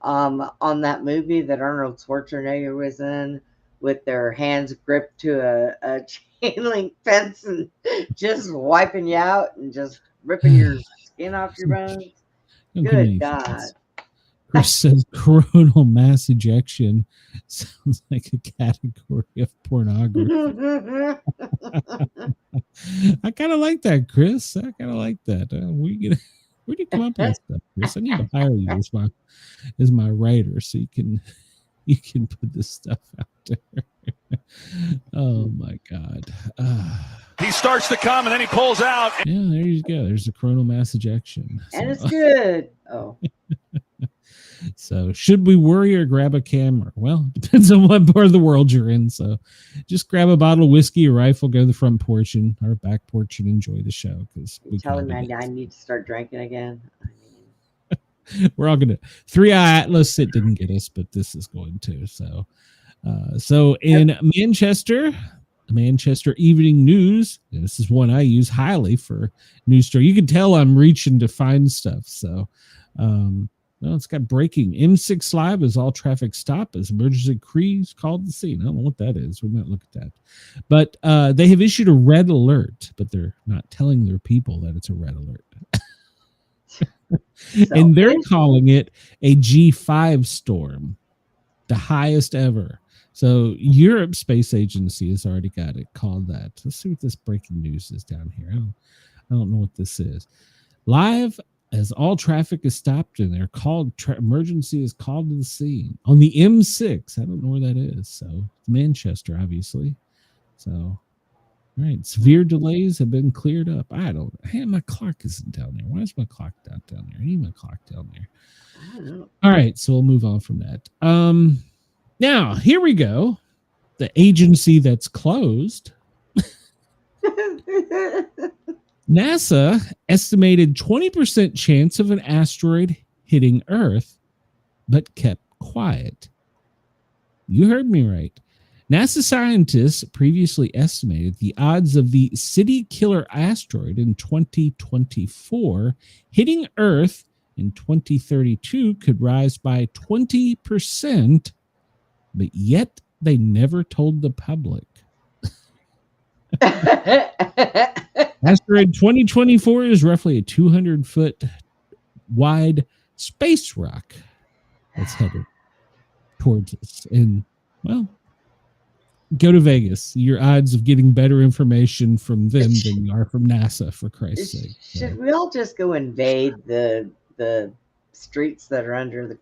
on that movie that Arnold Schwarzenegger was in, with their hands gripped to a chain link fence and just wiping you out and just ripping your skin off your bones? Good God. Chris says coronal mass ejection sounds like a category of pornography. I kind of like that, Chris. I kind of like that. Where do you come up with stuff, Chris? I need to hire you as my writer, so you can put this stuff out there. Oh my God. He starts to come and then he pulls out. Yeah, there you go. There's the coronal mass ejection. And it's good. Oh. So should we worry or grab a camera? Well, depends on what part of the world you're in. So just grab a bottle of whiskey, a rifle, go to the front porch or back porch and enjoy the show. Because telling me I need to start drinking again. We're all gonna 3i Atlas. It didn't get us, but this is going to. So in Manchester, Manchester Evening News. And this is one I use highly for news story. You can tell I'm reaching to find stuff. So, well, it's got breaking. M6 Live is all traffic stop as emergency crews called the scene. I don't know what that is. We might look at that. But they have issued a red alert, but they're not telling their people that it's a red alert. And they're calling it a G5 storm, the highest ever. So Europe Space Agency has already got it called that. Let's see what this breaking news is down here. I don't know what this is. Live as all traffic is stopped and they're called, emergency is called to the scene on the M6. I don't know where that is. So it's Manchester, obviously. So, all right. Severe delays have been cleared up. Hey, my clock isn't down there. Why is my clock not down there? I need my clock down there. All right. So we'll move on from that. Now, here we go. The agency that's closed. NASA estimated 20% chance of an asteroid hitting Earth, but kept quiet. You heard me right. NASA scientists previously estimated the odds of the city killer asteroid in 2024 hitting Earth in 2032 could rise by 20%, but yet they never told the public. Asteroid 2024 is roughly a 200-foot wide space rock that's headed towards us. And, well, go to Vegas. Your odds of getting better information from them than you are from NASA, for Christ's sake. Should we all just go invade the streets that are under the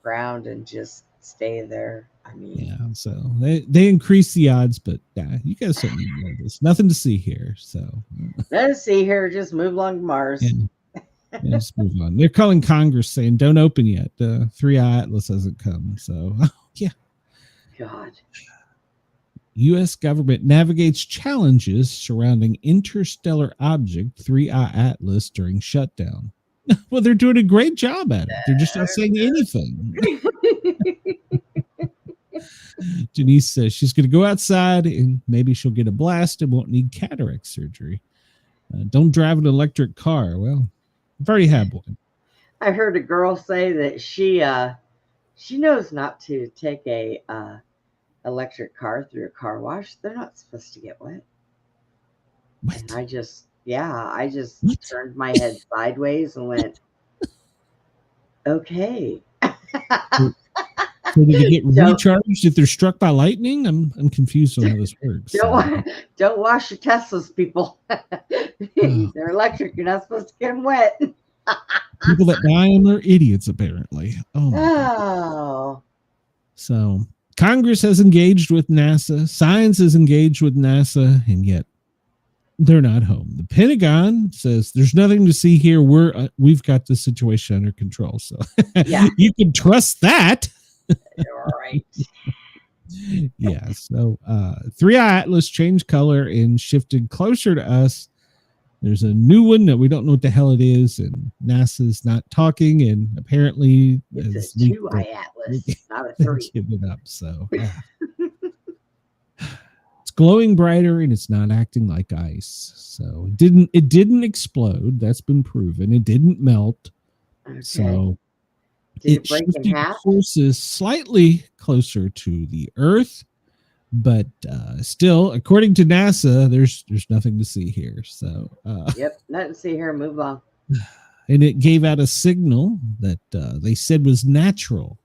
ground and just stay there? I mean, yeah, so they increase the odds, but you guys don't need to know this. Nothing to see here. So let's see here. Just move along to Mars. Yeah, just move on. They're calling Congress saying don't open yet. 3i Atlas hasn't come. So yeah. God. U.S. government navigates challenges surrounding interstellar object 3i Atlas during shutdown. Well, they're doing a great job at it. They're just not saying anything. Denise says she's going to go outside and maybe she'll get a blast and won't need cataract surgery. Don't drive an electric car. Well, I've already had one. I heard a girl say that she knows not to take a electric car through a car wash. They're not supposed to get wet. What? And I just what? Turned my head sideways and went, okay. So do they get recharged if they're struck by lightning? I'm confused on how this works. Don't wash your Teslas, people. They're electric. You're not supposed to get them wet. People that buy them are idiots, apparently. Oh. So Congress has engaged with NASA. Science has engaged with NASA, and yet they're not home. The Pentagon says there's nothing to see here. We've got the situation under control. So yeah. You can trust that. All right. Yeah. So 3i Atlas changed color and shifted closer to us. There's a new one that we don't know what the hell it is, and NASA's not talking, and apparently it's a 2i Atlas, not a 3. Give it up. So it's glowing brighter and it's not acting like ice. So it didn't explode. That's been proven. It didn't melt. Okay. So did it break in half? Forces slightly closer to the Earth, but still, according to NASA, there's nothing to see here. So yep, nothing to see here. Move on. And it gave out a signal that they said was natural.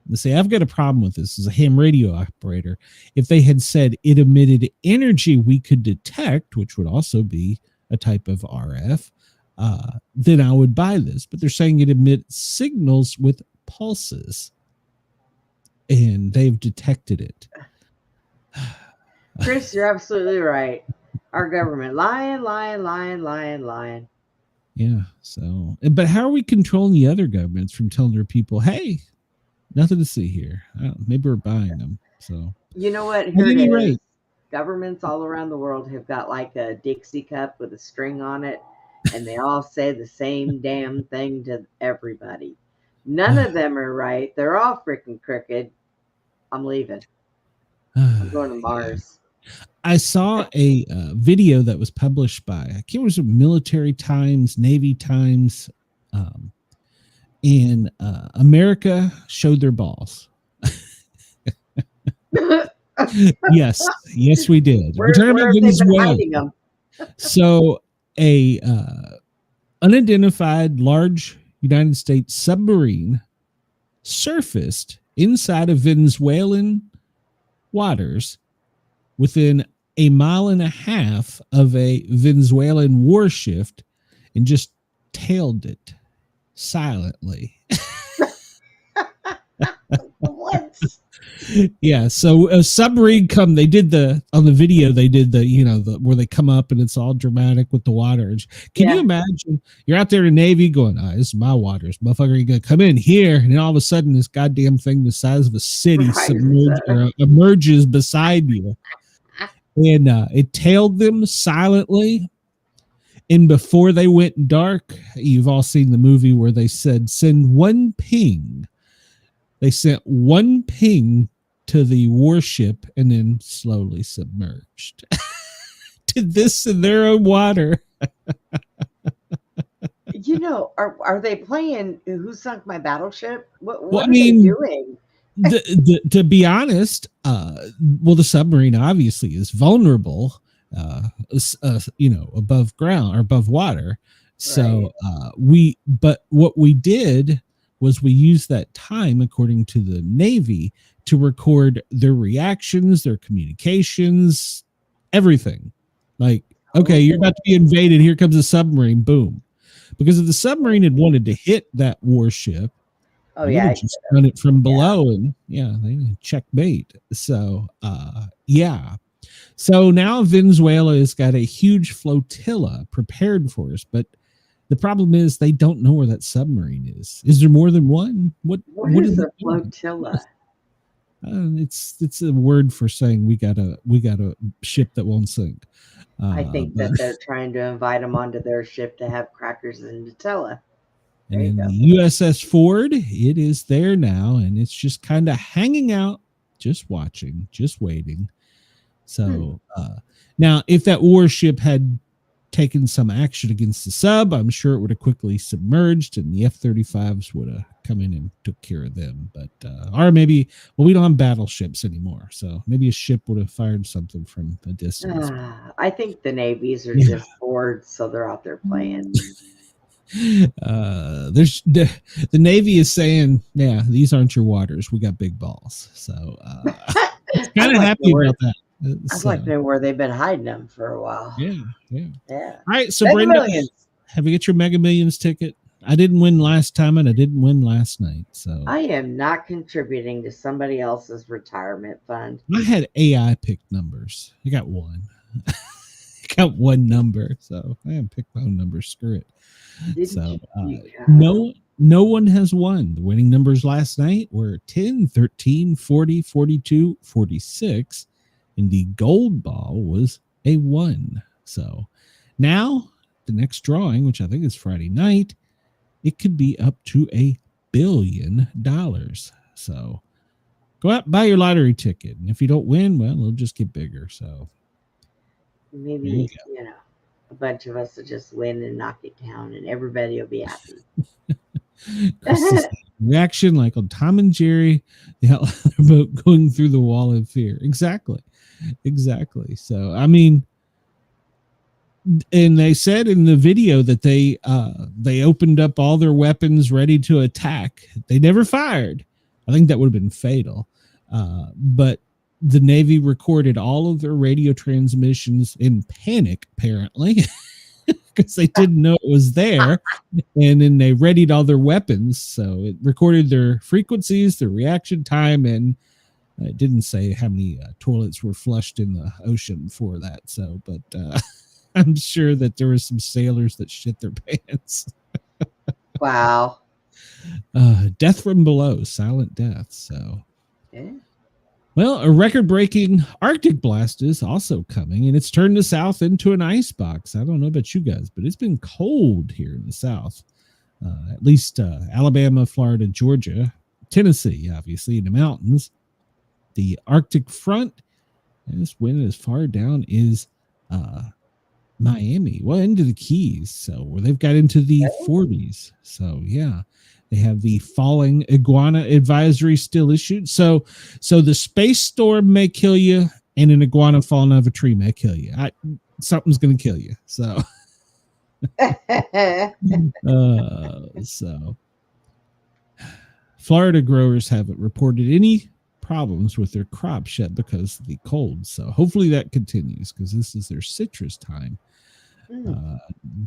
They say, I've got a problem with this as a ham radio operator. If they had said it emitted energy we could detect, which would also be a type of RF, then I would buy this. But they're saying it emits signals with pulses, and they've detected it. Chris, you're absolutely right. Our government lying. Yeah. So, but how are we controlling the other governments from telling their people, hey, nothing to see here? Maybe we're buying them. So, you know what? Here it is. Right. Governments all around the world have got like a Dixie cup with a string on it, and they all say the same damn thing to everybody. None of them are right. They're all freaking crooked. I'm leaving. I'm going to Mars. I saw a video that was published by, I can't remember, Military Times, Navy Times, and America showed their balls. Yes, we did. We're talking about Venezuela. So a unidentified large United States submarine surfaced inside of Venezuelan waters within a mile and a half of a Venezuelan warship and just tailed it silently. What? Yeah, so a submarine they did on the video, they did the where they come up and it's all dramatic with the water. Can you imagine you're out there in the Navy going, this is my waters, motherfucker, you're gonna come in here, and then all of a sudden this goddamn thing the size of a city emerges beside you, and it tailed them silently. And before they went dark, you've all seen the movie where they said send one ping. They sent one ping to the warship and then slowly submerged to this in their own water. Are they playing Who Sunk My Battleship? What well, are they doing? To be honest, the submarine obviously is vulnerable, above ground or above water. So but what we did was we used that time, according to the Navy, to record their reactions, their communications, everything. Like, okay, you're about to be invaded. Here comes a submarine. Boom. Because if the submarine had wanted to hit that warship, just run it from below, and they checkmate. So, So now Venezuela has got a huge flotilla prepared for us, but the problem is they don't know where that submarine is. Is there more than one? What is a flotilla? It's a word for saying we got a ship that won't sink. I think that they're trying to invite them onto their ship to have crackers and Nutella. And in the USS Ford, it is there now, and it's just kind of hanging out, just watching, just waiting. So now, if that warship had taken some action against the sub, I'm sure it would have quickly submerged, and the F-35s would have come in and took care of them. But or maybe, we don't have battleships anymore, so maybe a ship would have fired something from a distance. I think the navies are just bored, so they're out there playing. There's the Navy is saying, these aren't your waters, we got big balls. So kind of happy about that. I'd like to know where they've been hiding them for a while. Yeah. All right, so Mega Brenda, Millions. have you got your Mega Millions ticket? I didn't win last time, and I didn't win last night. So I am not contributing to somebody else's retirement fund. I had AI pick numbers. I got one. I got one number, so I haven't picked my own number. Screw it. No one has won. The winning numbers last night were 10, 13, 40, 42, 46. And the gold ball was a 1. So now the next drawing, which I think is Friday night, it could be up to $1 billion. So go out and buy your lottery ticket. And if you don't win, well, it'll just get bigger. So maybe, a bunch of us will just win and knock it down, and everybody will be happy. Reaction like on Tom and Jerry, the outlander boat going through the wall of fear. Exactly. So, I mean, and they said in the video that they opened up all their weapons ready to attack. They never fired. I think that would have been fatal. But the Navy recorded all of their radio transmissions in panic, apparently, because they didn't know it was there. And then they readied all their weapons. So it recorded their frequencies, their reaction time, and it didn't say how many toilets were flushed in the ocean for that. So, but I'm sure that there were some sailors that shit their pants. Wow. Death from below, silent death. So, well, a record-breaking Arctic blast is also coming, and it's turned the South into an icebox. I don't know about you guys, but it's been cold here in the South. At least Alabama, Florida, Georgia, Tennessee, obviously, in the mountains. The Arctic front And this wind as far down is Miami, well, into the Keys. So where they've got into the 40s. So yeah, they have the falling iguana advisory still issued. So the space storm may kill you, and an iguana falling out of a tree may kill you. Something's going to kill you. So, so Florida growers haven't reported any problems with their crops yet because of the cold. So hopefully that continues, because this is their citrus time.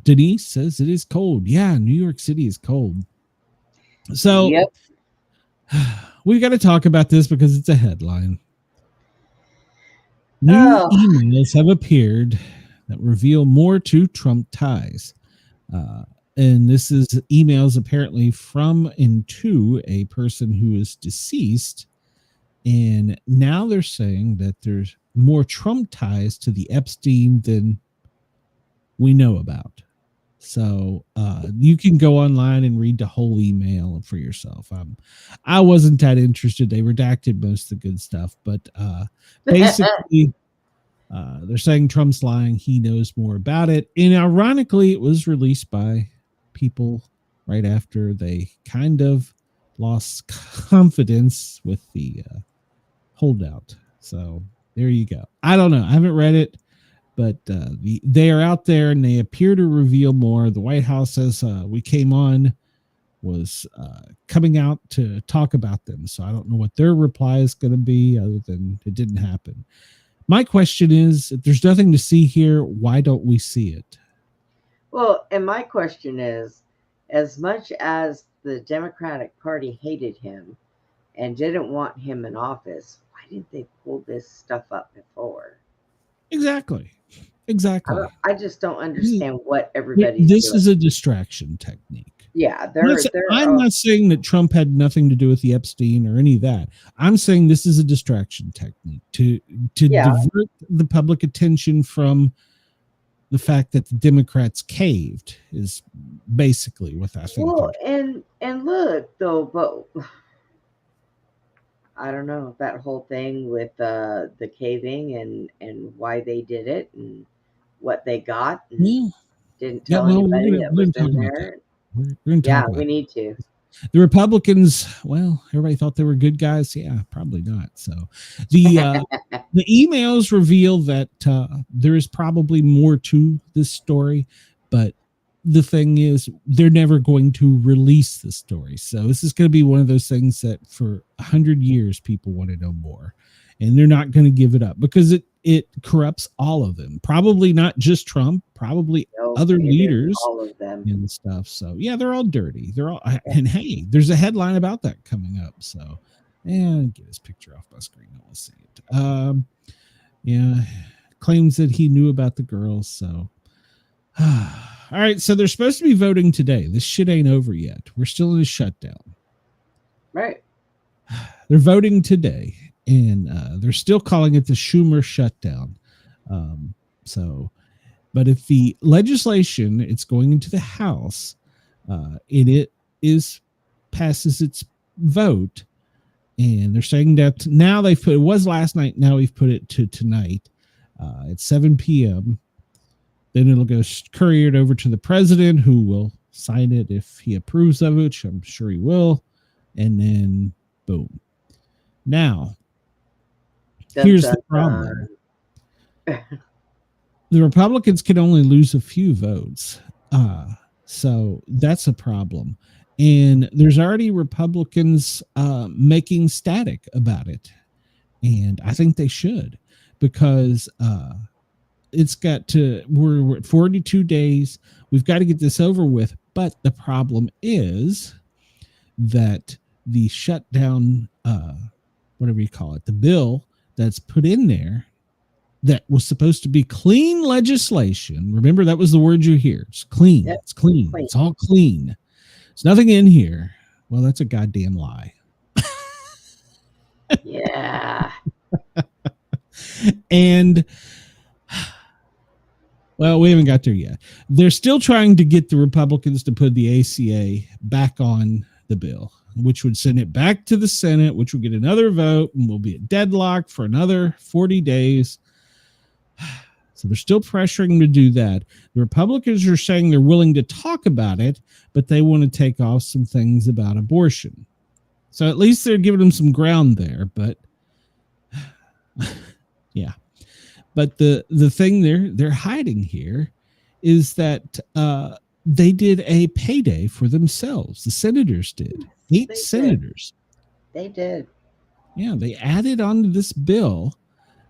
Denise says it is cold. Yeah, New York City is cold. So yep. We've got to talk about this because it's a headline. New emails have appeared that reveal more to Trump ties. And this is emails apparently from and to a person who is deceased. And now they're saying that there's more Trump ties to the Epstein than we know about. So you can go online and read the whole email for yourself. I wasn't that interested. They redacted most of the good stuff, but basically they're saying Trump's lying. He knows more about it. And ironically, it was released by people right after they kind of lost confidence with the holdout. So there you go. I don't know. I haven't read it, but they are out there and they appear to reveal more. The White House says we came on was coming out to talk about them. So I don't know what their reply is going to be other than it didn't happen. My question is, if there's nothing to see here, why don't we see it? Well, and my question is, as much as the Democratic Party hated him and didn't want him in office, why didn't they pull this stuff up before? Exactly. I just don't understand what everybody's This doing. is a distraction technique. Yeah, I'm not saying that Trump had nothing to do with the Epstein or any of that. I'm saying this is a distraction technique to divert the public attention from the fact that the Democrats caved is basically what I think. Well, and look though, but I don't know that whole thing with the caving and why they did it and what they got and didn't tell anybody that was in there. We're going to talk about we need to. The Republicans, well, everybody thought they were good guys. Yeah, probably not. So the emails reveal that there is probably more to this story, but the thing is they're never going to release the story. So this is going to be one of those things that for 100 years people want to know more, and they're not going to give it up because it corrupts all of them. Probably not just Trump, probably other leaders, all of them and stuff. So yeah, they're all dirty. They're all, and hey, there's a headline about that coming up. So, and get his picture off my screen. I want to see it. Yeah, claims that he knew about the girls. So, all right. So they're supposed to be voting today. This shit ain't over yet. We're still in a shutdown. Right. They're voting today, and they're still calling it the Schumer shutdown. But if the legislation, it's going into the House, it passes its vote, and they're saying that now they've put, it was last night, now we've put it to tonight at 7 p.m. Then it'll go couriered over to the president, who will sign it if he approves of it, which I'm sure he will, and then boom. Now, here's the problem. The Republicans can only lose a few votes. So that's a problem. And there's already Republicans making static about it. And I think they should, because it's got to, we're at 42 days. We've got to get this over with. But the problem is that the shutdown, whatever you call it, the bill that's put in there, that was supposed to be clean legislation. Remember, that was the word you hear. It's clean. Yep. It's clean. It's all clean. There's nothing in here. Well, that's a goddamn lie. Yeah. And, well, we haven't got there yet. They're still trying to get the Republicans to put the ACA back on the bill, which would send it back to the Senate, which would get another vote, and will be a deadlock for another 40 days. So they're still pressuring to do that. The Republicans are saying they're willing to talk about it, but they want to take off some things about abortion. So at least they're giving them some ground there. But yeah. But the thing they're hiding here is that they did a payday for themselves. The senators did. Eight senators. They did. Yeah, they added onto this bill.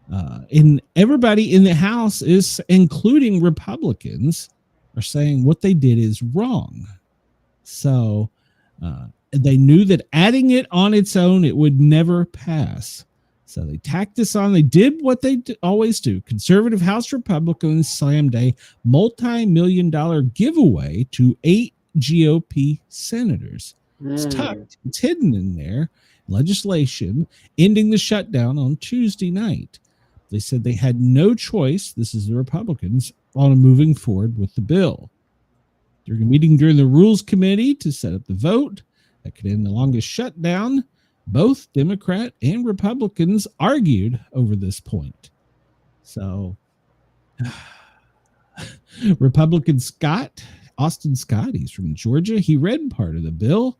And everybody in the House is, including Republicans, are saying what they did is wrong. So they knew that adding it on its own, it would never pass. So they tacked this on. They did what they always do. Conservative House Republicans slammed a multi-million-dollar giveaway to 8 GOP senators. It's tucked. It's hidden in there. Legislation ending the shutdown on Tuesday night. They said they had no choice, this is the Republicans, on moving forward with the bill. They're meeting during the Rules Committee to set up the vote that could end the longest shutdown. Both Democrat and Republicans argued over this point. So, Republican Austin Scott, he's from Georgia, he read part of the bill,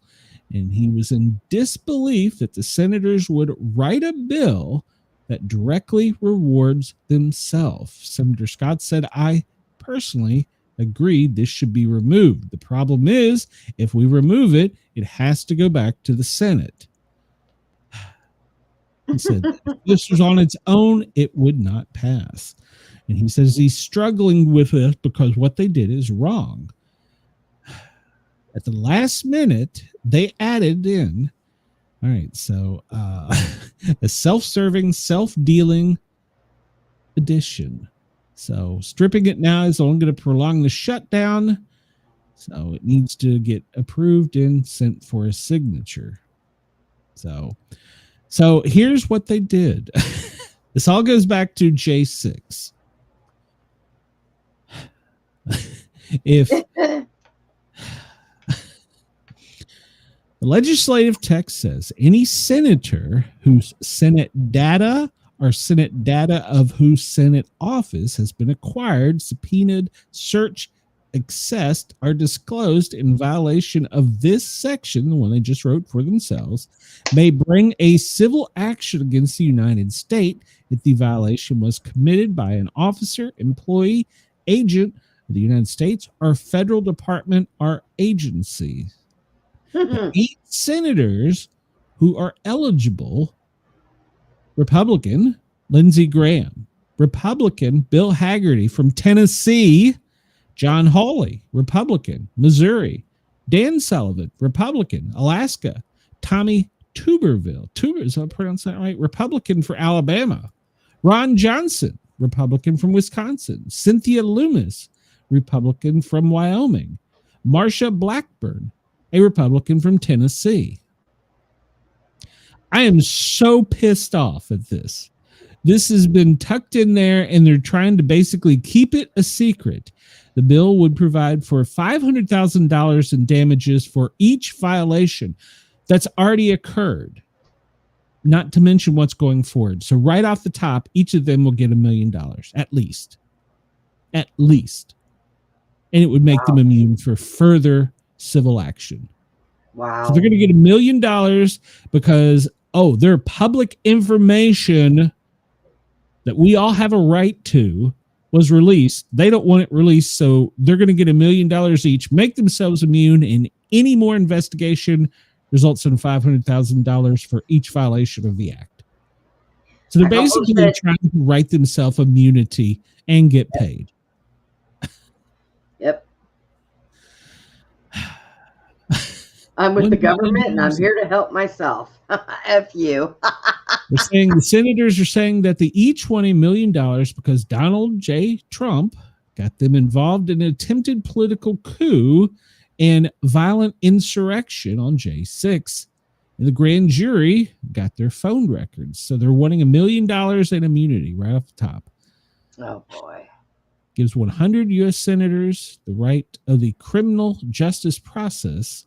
and he was in disbelief that the senators would write a bill that directly rewards themselves. Senator Scott said, I personally agreed this should be removed. The problem is, if we remove it, it has to go back to the Senate. He said, if this was on its own, it would not pass. And he says he's struggling with it because what they did is wrong. At the last minute, they added in, all right, so a self-serving, self-dealing edition. So stripping it now is only going to prolong the shutdown. So it needs to get approved and sent for a signature. So here's what they did. This all goes back to J6. If the legislative text says any senator whose Senate data or Senate data of whose Senate office has been acquired, subpoenaed, searched, accessed, or disclosed in violation of this section, the one they just wrote for themselves, may bring a civil action against the United States if the violation was committed by an officer, employee, agent of the United States, or federal department or agency. 8 senators who are eligible: Republican Lindsey Graham, Republican Bill Hagerty from Tennessee, John Hawley, Republican Missouri, Dan Sullivan, Republican Alaska, Tommy Tuberville, is I pronounce that right? Republican for Alabama, Ron Johnson, Republican from Wisconsin, Cynthia Loomis, Republican from Wyoming, Marsha Blackburn, a Republican from Tennessee. I am so pissed off at this. This has been tucked in there, and they're trying to basically keep it a secret. The bill would provide for $500,000 in damages for each violation that's already occurred, not to mention what's going forward. So right off the top, each of them will get $1 million, at least. At least. And it would make them immune for further civil action. Wow. So they're going to get $1 million because, their public information that we all have a right to was released. They don't want it released, so they're going to get $1 million each, make themselves immune, and any more investigation results in $500,000 for each violation of the act. So they're basically trying to write themselves immunity and get paid. Yep. I'm with the government, and I'm here to help myself. F you. They're saying the senators are saying that they each won $1 million because Donald J. Trump got them involved in an attempted political coup and violent insurrection on J6. And the grand jury got their phone records. So they're wanting $1 million in immunity right off the top. Oh, boy. Gives 100 U.S. senators the right of the criminal justice process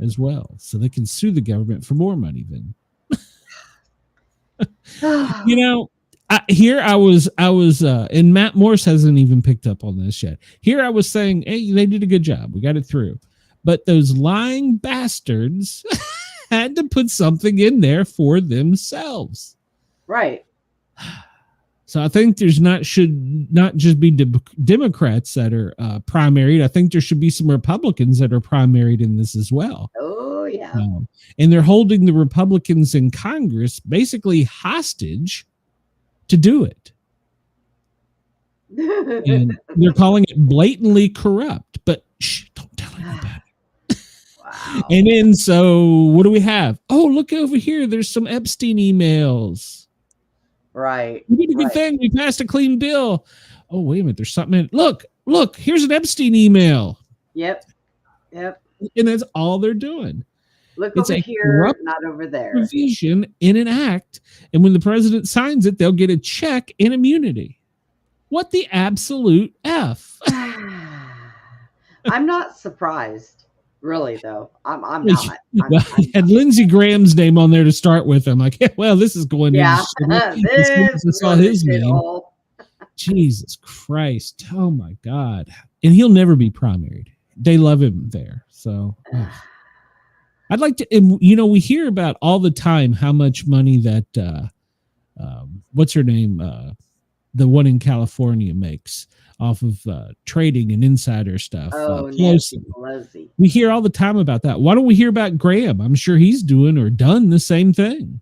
as well, so they can sue the government for more money then. You know, I was, and Matt Morse hasn't even picked up on this yet. Here I was saying, hey, they did a good job. We got it through. But those lying bastards had to put something in there for themselves. Right. So I think should not just be Democrats that are primaried. I think there should be some Republicans that are primaried in this as well. Oh, yeah. And they're holding the Republicans in Congress basically hostage to do it. And they're calling it blatantly corrupt, but don't tell anybody. Wow. And then, so what do we have? Oh, look over here. There's some Epstein emails. Right. We did a good thing. We passed a clean bill. Oh, wait a minute. There's something in it. Look, here's an Epstein email. Yep. And that's all they're doing. Look It's over a here, not over there. Provision in an act. And when the president signs it, they'll get a check in immunity. What the absolute F? I'm not surprised. Really, though. I'm not. He had Lindsey Graham's name on there to start with. I'm like, well, this is going yeah. I saw his name. Jesus Christ. Oh, my God. And he'll never be primaried. They love him there. So I'd like to, and, you know, we hear about all the time how much money that, what's her name? The one in California makes off of trading and insider stuff. Pelosi. We hear all the time about that. Why don't we hear about Graham? I'm sure he's doing or done the same thing.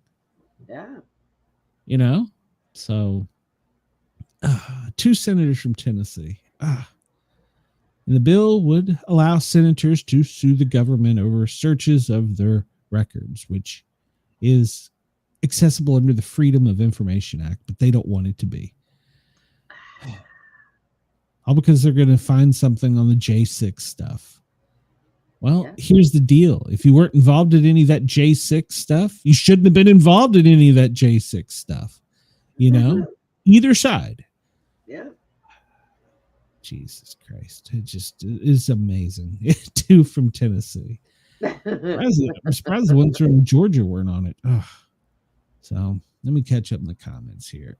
Yeah. You know? So, 2 senators from Tennessee. And the bill would allow senators to sue the government over searches of their records, which is accessible under the Freedom of Information Act, but they don't want it to be. All because they're going to find something on the J6 stuff. Well, Here's the deal. If you weren't involved in any of that J6 stuff, you shouldn't have been involved in any of that J6 stuff. You know, either side. Yeah. Jesus Christ. It just is amazing. 2 from Tennessee. I'm surprised the ones from Georgia weren't on it. Ugh. So let me catch up in the comments here.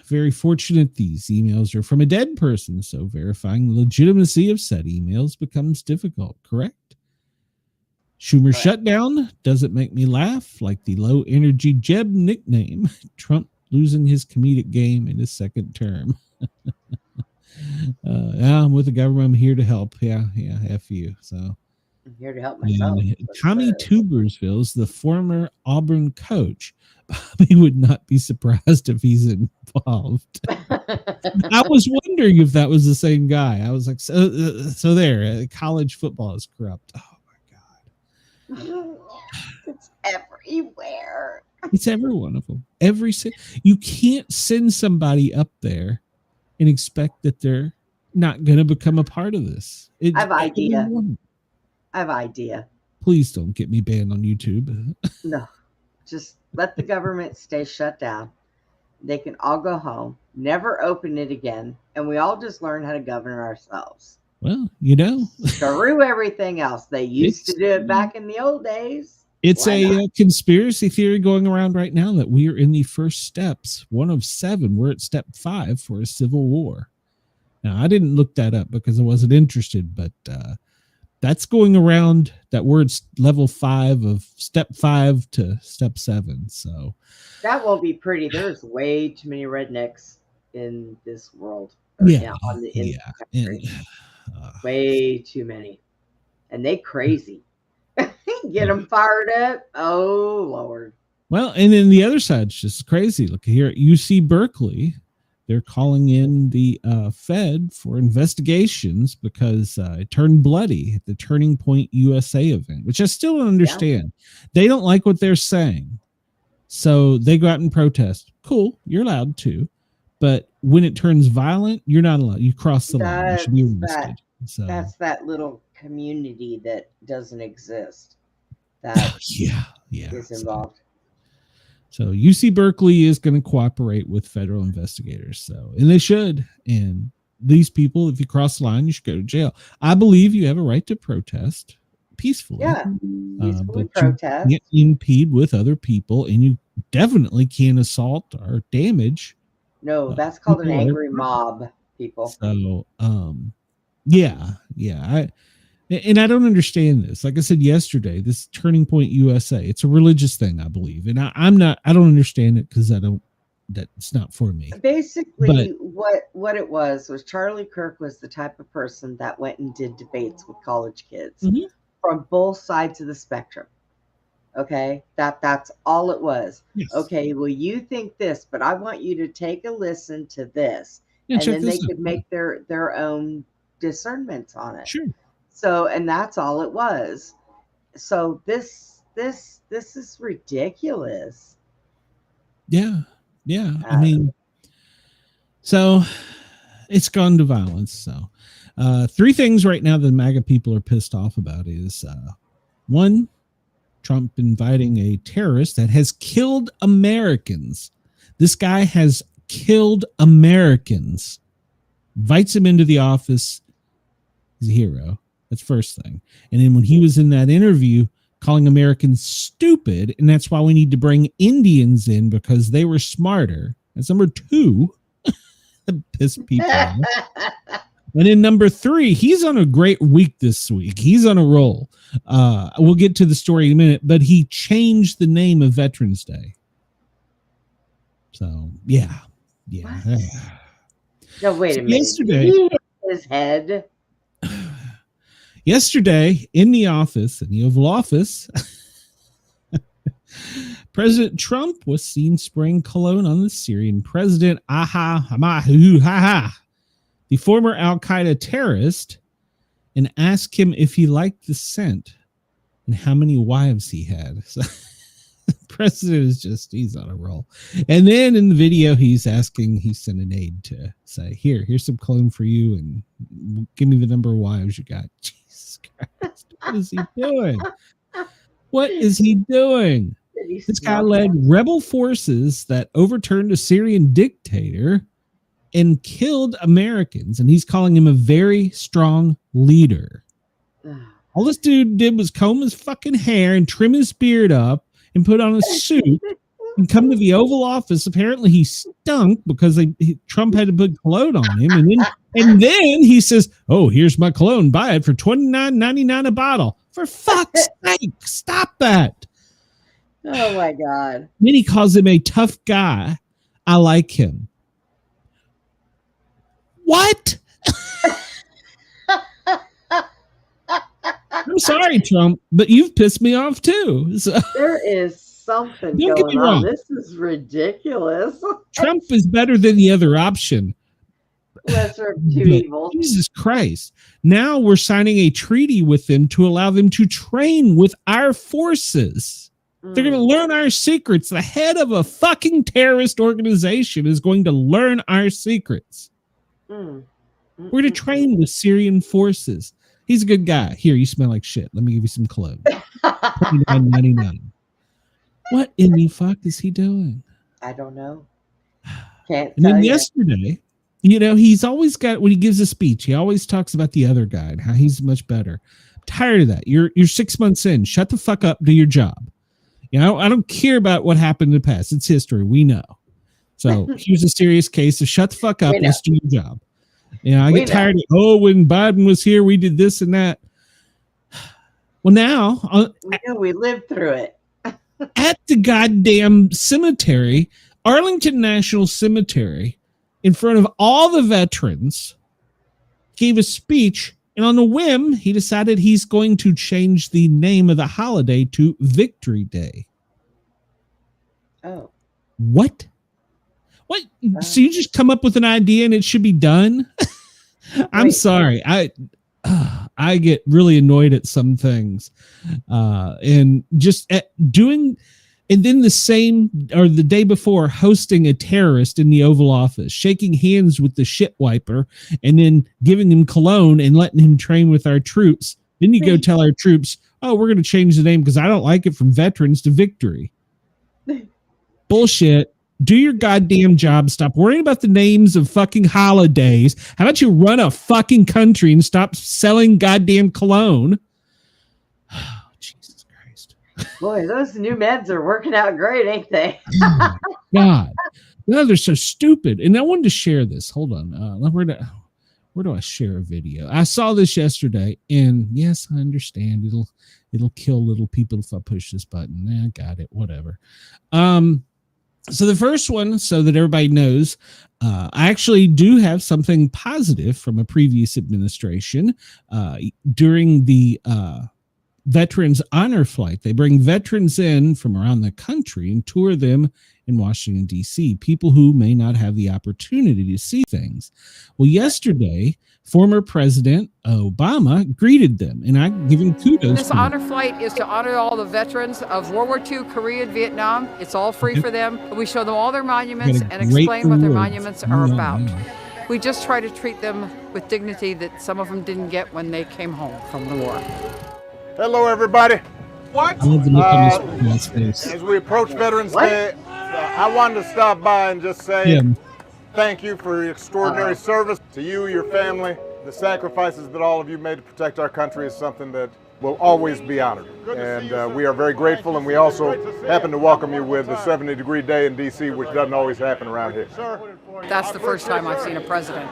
Very fortunate these emails are from a dead person, so verifying the legitimacy of said emails becomes difficult, correct? Schumer shutdown doesn't make me laugh like the low energy Jeb nickname. Trump losing his comedic game in his second term. I'm with the government. I'm here to help. Yeah, F you. So I'm here to help myself. Tommy Tubersville is the former Auburn coach. Bobby would not be surprised if he's involved. I was wondering if that was the same guy. I was like, so there, college football is corrupt. Oh my God. It's everywhere. It's every one of them. You can't send somebody up there and expect that they're not going to become a part of this. I have idea. Please don't get me banned on YouTube. No, just let the government stay shut down. They can all go home, never open it again, and we all just learn how to govern ourselves. Well, you know. Screw everything else. They used to do it back in the old days. It's a conspiracy theory going around right now that we are in the first steps, one of 7. We're at step 5 for a civil war. Now, I didn't look that up because I wasn't interested, but that's going around that word's level 5 of step 5 to step 7. So that won't be pretty. There's way too many rednecks in this world. Way too many. And they crazy. Get them fired up. Oh, Lord. Well, and then the other side's just crazy. Look here at UC Berkeley. They're calling in the Fed for investigations because it turned bloody at the Turning Point USA event, which I still don't understand. Yeah. They don't like what they're saying. So they go out and protest. Cool. You're allowed to. But when it turns violent, you're not allowed. You cross the line. You should be arrested. That's that little community that doesn't exist. That is involved. So UC Berkeley is going to cooperate with federal investigators. So, and they should. And these people, if you cross the line, you should go to jail. I believe you have a right to protest peacefully. Yeah, peacefully but protest. you can't impede with other people, and you definitely can't assault or damage. No, that's called an people angry mob, people. So, yeah. And I don't understand this. Like I said yesterday, this Turning Point USA, it's a religious thing, I believe. And I don't understand it because that's not for me. Basically, what it was Charlie Kirk was the type of person that went and did debates with college kids from both sides of the spectrum. Okay, that's all it was. Yes. Okay, well, you think this, but I want you to take a listen to this, Yeah, and then they could make their own discernments on it. Sure. So, and that's all it was. So this is ridiculous. Yeah. I mean, so it's gone to violence. So, 3 things right now that MAGA people are pissed off about is 1, Trump inviting a terrorist that has killed Americans. This guy has killed Americans. Invites him into the office. He's a hero. That's first thing. And then when he was in that interview calling Americans stupid, and that's why we need to bring Indians in because they were smarter. That's number 2. That pissed people off. And then number 3, he's on a great week this week. He's on a roll. We'll get to the story in a minute, but he changed the name of Veterans Day. So, yeah. No, wait a minute. Yesterday, he hit his head. Yesterday, in the Oval Office, President Trump was seen spraying cologne on the Syrian president, the former Al-Qaeda terrorist, and asked him if he liked the scent and how many wives he had. So, the president is he's on a roll. And then in the video, he sent an aide to say, here's some cologne for you, and give me the number of wives you got. Jesus Christ. What is he doing? What is he doing? This guy led rebel forces that overturned a Syrian dictator and killed Americans, and he's calling him a very strong leader. All this dude did was comb his fucking hair and trim his beard up and put on a suit and come to the Oval Office. Apparently he stunk because Trump had to put cologne on him, and then he says, "Oh, here's my cologne. Buy it for $29.99 a bottle." For fuck's sake, stop that. Oh my God. Then he calls him a tough guy. I like him. What? I'm sorry, Trump, but you've pissed me off too. So, there is something going on. This is ridiculous. Trump is better than the other option. Lesser of 2 evils. Jesus Christ. Now we're signing a treaty with them to allow them to train with our forces. They're going to learn our secrets. The head of a fucking terrorist organization is going to learn our secrets. We're going to train with Syrian forces. He's a good guy. Here, you smell like shit. Let me give you some clothes. $29.99. What in the fuck is he doing? I don't know. Can't And tell then you. yesterday, he's always got, when he gives a speech, he always talks about the other guy and how he's much better. I'm tired of that. You're 6 months in. Shut the fuck up. Do your job. I don't care about what happened in the past. It's history. We know. So here's a serious case of shut the fuck up. Let's do your job. I get tired of, when Biden was here, we did this and that. Well, now we lived through it. At the goddamn cemetery, Arlington National Cemetery, in front of all the veterans, gave a speech. And on a whim, he decided he's going to change the name of the holiday to Victory Day. Oh. What? So you just come up with an idea and it should be done? I'm sorry. I get really annoyed at some things. And just doing... And then the day before, hosting a terrorist in the Oval Office, shaking hands with the shit wiper, and then giving him cologne and letting him train with our troops. Then you go tell our troops, we're going to change the name because I don't like it from veterans to victory. Bullshit. do your goddamn job. Stop worrying about the names of fucking holidays. How about you run a fucking country and stop selling goddamn cologne? Oh, Jesus Christ. Boy, those new meds are working out great, ain't they? Oh, God. No, they're so stupid. And I wanted to share this. Hold on. Where do I share a video? I saw this yesterday, and yes, I understand it'll kill little people if I push this button. I got it. Whatever. So the first one, so that everybody knows, I actually do have something positive from a previous administration during the Veterans Honor Flight. They bring veterans in from around the country and tour them in Washington, D.C., people who may not have the opportunity to see things. Well, yesterday, former President Obama greeted them, and I give him kudos. This honor flight is to honor all the veterans of World War II, Korea, and Vietnam. It's all free for them. We show them all their monuments and explain what their monuments are about. We just try to treat them with dignity that some of them didn't get when they came home from the war. Hello, everybody. What? I love the look on this face. As we approach Veterans Day, I wanted to stop by and just say thank you for your extraordinary service to you, your family. The sacrifices that all of you made to protect our country is something that will always be honored. And we are very grateful, and we also happen to welcome you with a 70-degree day in D.C., which doesn't always happen around here. That's the first time I've seen a president,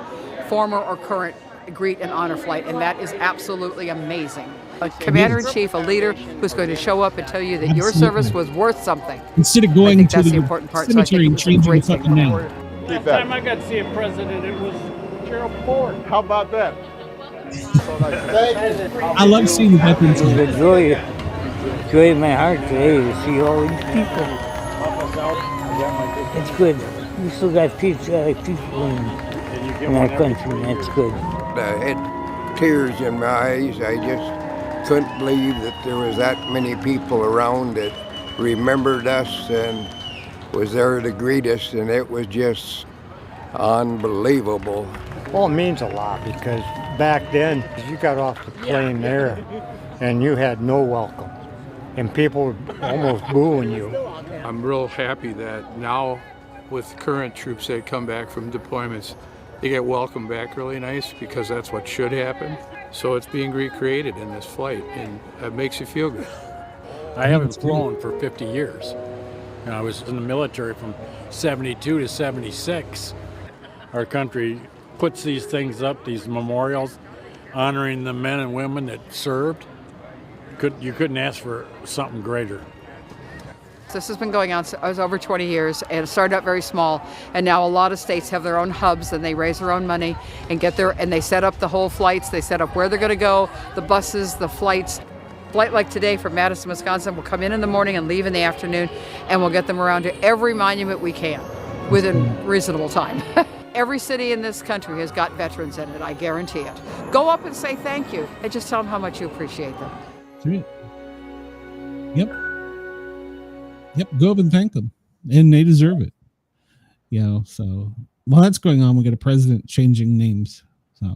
former or current, greet an honor flight, and that is absolutely amazing. A commander-in-chief, a leader who's going to show up and tell you that your service was worth something. Instead of going to the important part. cemetery and changing the fucking name. Last time I got to see a president, it was Gerald Ford. How about that? I love seeing veterans. It was a joy in my heart today to see all these people. It's good. We still got people in our country, and that's good. I had tears in my eyes. I just couldn't believe that there was that many people around that remembered us and was there to greet us, and it was just unbelievable. Well, it means a lot because back then you got off the plane there and you had no welcome and people were almost booing you. I'm real happy that now with current troops that come back from deployments, they get welcomed back really nice because that's what should happen. So it's being recreated in this flight, and that makes you feel good. I haven't flown for 50 years. And I was in the military from 72 to 76. Our country puts these things up, these memorials, honoring the men and women that served. You couldn't ask for something greater. This has been going on over 20 years, and it started out very small, and now a lot of states have their own hubs, and they raise their own money and and they set up the whole flights. They set up where they're going to go, the buses, the flights. Flight like today from Madison, Wisconsin will come in the morning and leave in the afternoon, and we'll get them around to every monument we can within reasonable time. Every city in this country has got veterans in it, I guarantee it. Go up and say thank you, and just tell them how much you appreciate them. Sweet. Yep, go up and thank them, and they deserve it. You know, so while that's going on, we got a president changing names. So,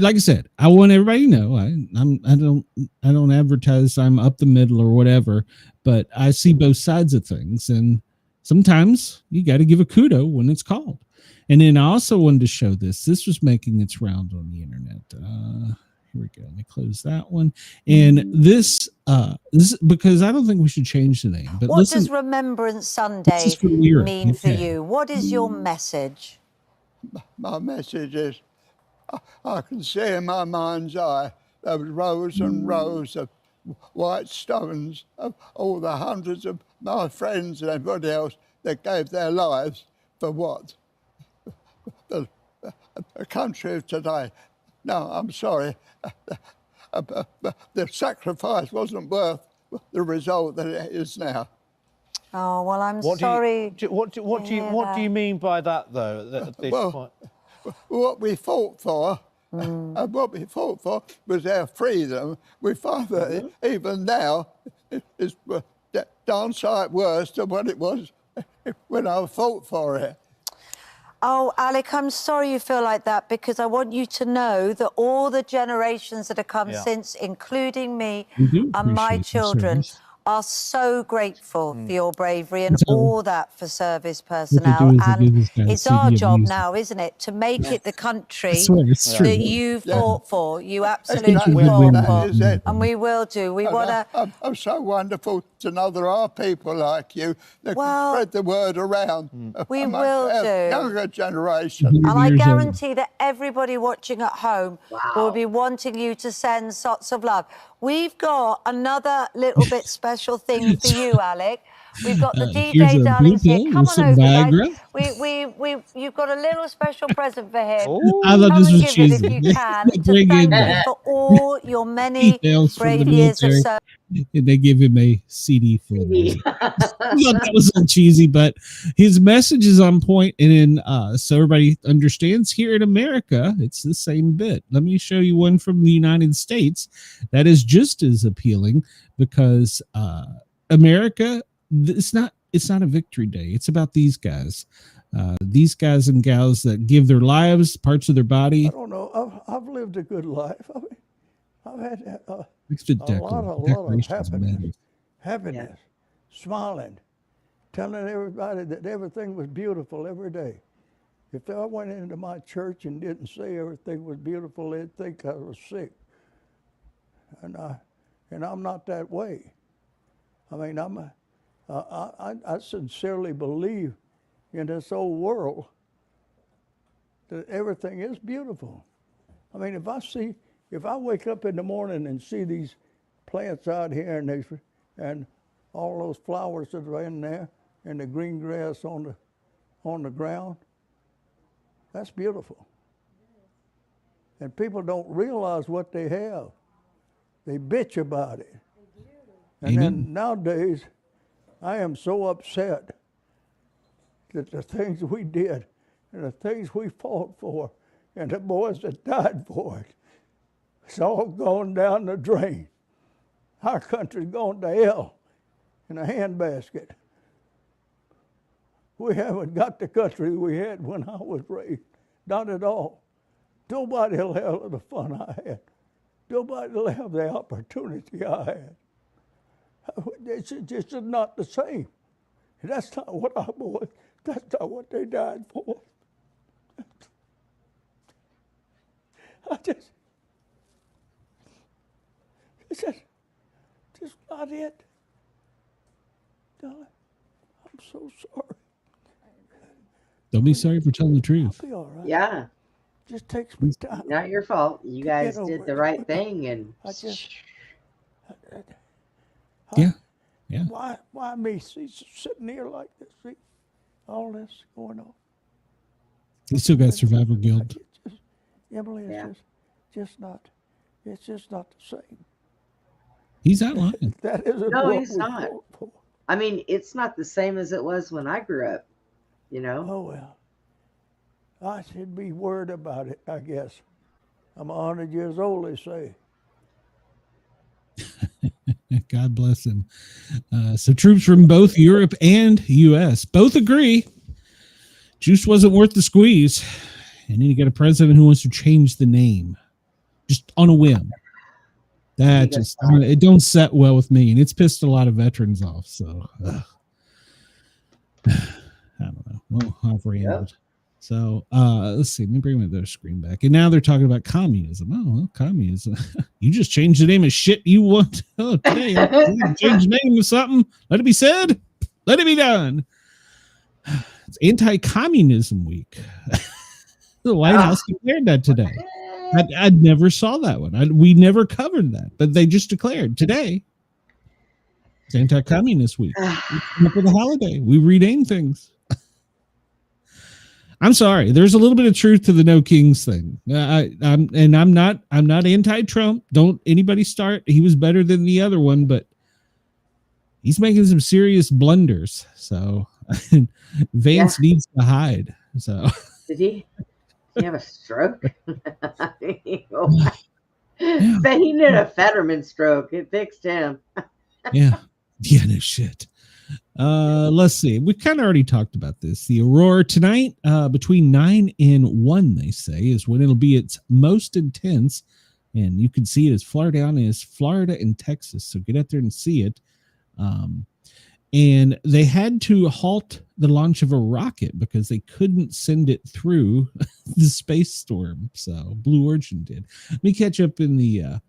like I said, I want everybody to know I don't advertise I'm up the middle or whatever, but I see both sides of things, and sometimes you got to give a kudo when it's called. And then I also wanted to show this. This was making its round on the internet. Here we go. Let me close that one. And this because I don't think we should change the name. But what does Remembrance Sunday mean for you? What is your message? My message is, I can see in my mind's eye those rows and rows of white stones of all the hundreds of my friends and everybody else that gave their lives for what? The country of today. No, I'm sorry. The sacrifice wasn't worth the result that it is now. Oh, well, I'm sorry. What do you mean by that, though? At this point? What we fought for, and what we fought for was our freedom. We find that even now it's darn sight worse than what it was when I fought for it. Oh, Alec, I'm sorry you feel like that, because I want you to know that all the generations that have come since, including me and my children, are so grateful for your bravery and So, all that for service what they do personnel. is they give And this guy a it's our CD of job music. now, isn't it, to make it the I country swear, it's true. that you fought for. You absolutely Exactly, fought that for. is it. And we will do. We want to... I'm so wonderful to know there are people like you that can spread the word around. We amongst will our do. Younger generation. And I guarantee that everybody watching at home will be wanting you to send lots of love. We've got another little bit special thing for you, Alec. We've got the Here's DJ a darlings blue here. pill Come with on some over, Viagra. guys. You've got a little special present for him. I thought Come this and was give cheesy. it if you can They to bring thank in you for all your many details from the brave years of military, service. and they give him a CD full of music. I thought that was a little cheesy, but his message is on point, and in so everybody understands, here in America, it's the same bit. Let me show you one from the United States that is just as appealing, because America, it's not a victory day. It's about these guys and gals that give their lives, parts of their body. I don't know. I've lived a good life. I mean, I've had a lot of happiness, smiling, telling everybody that everything was beautiful every day. If I went into my church and didn't say everything was beautiful, they'd think I was sick. And I'm not that way. I mean, I sincerely believe in this old world that everything is beautiful. I mean, if I wake up in the morning and see these plants out here and all those flowers that are in there and the green grass on the ground, that's beautiful. And people don't realize what they have. They bitch about it. And then nowadays, I am so upset that the things we did and the things we fought for and the boys that died for it, it's all gone down the drain. Our country's gone to hell in a handbasket. We haven't got the country we had when I was raised. Not at all. Nobody will have the fun I had. Nobody will have the opportunity I had. It's just not the same. That's not what our boys, that's not what they died for. It's just not it. Darling, I'm so sorry. Don't be sorry for telling the truth. I'll be all right. Yeah. Just takes me time. Not your fault. You guys did the right thing, and yeah. Why me? See, sitting here like this, see all this going on. He still got Survivor Guild. Emily, it's just not the same. He's not lying. That isn't no, what he's we not. fought for. I mean, it's not the same as it was when I grew up, you know? Oh, well. I should be worried about it, I guess. I'm 100 years old, they say. God bless him. So troops from both Europe and U.S. both agree juice wasn't worth the squeeze. And then you got a president who wants to change the name just on a whim. That just, it don't set well with me. And it's pissed a lot of veterans off. So I don't know. Well, I've rambled. So let's see. Let me bring their screen back. And now they're talking about communism. Oh, well, communism. You just changed the name of shit you want. Oh, today, change the name of something. Let it be said. Let it be done. It's anti-communism week. The White House declared that today. I never saw that one. We never covered that, but they just declared today. It's anti-communist week. For the holiday, we rename things. I'm sorry. There's a little bit of truth to the no kings thing. I'm not anti-Trump. Don't anybody start. He was better than the other one, but he's making some serious blunders. So Vance needs to hide. So did he have a stroke? But he did a Fetterman stroke. It fixed him. Yeah, no shit. Let's see. We kind of already talked about this. The Aurora tonight, between 9 and 1, they say, is when it'll be its most intense. And you can see it as far down as Florida and Texas. So get out there and see it. And they had to halt the launch of a rocket because they couldn't send it through the space storm. So Blue Origin did. Let me catch up in the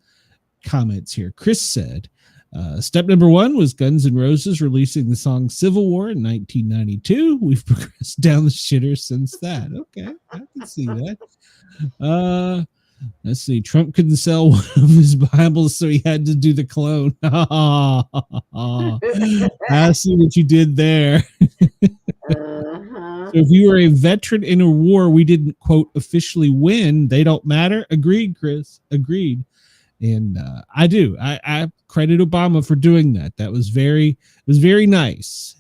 comments here. Chris said, step number 1 was Guns N' Roses releasing the song Civil War in 1992. We've progressed down the shitter since that. Okay, I can see that. Let's see. Trump couldn't sell one of his Bibles, so he had to do the clone. I see what you did there. So if you were a veteran in a war we didn't, quote, officially win, they don't matter. Agreed, Chris. Agreed. And I do. I credit Obama for doing that. That was very nice.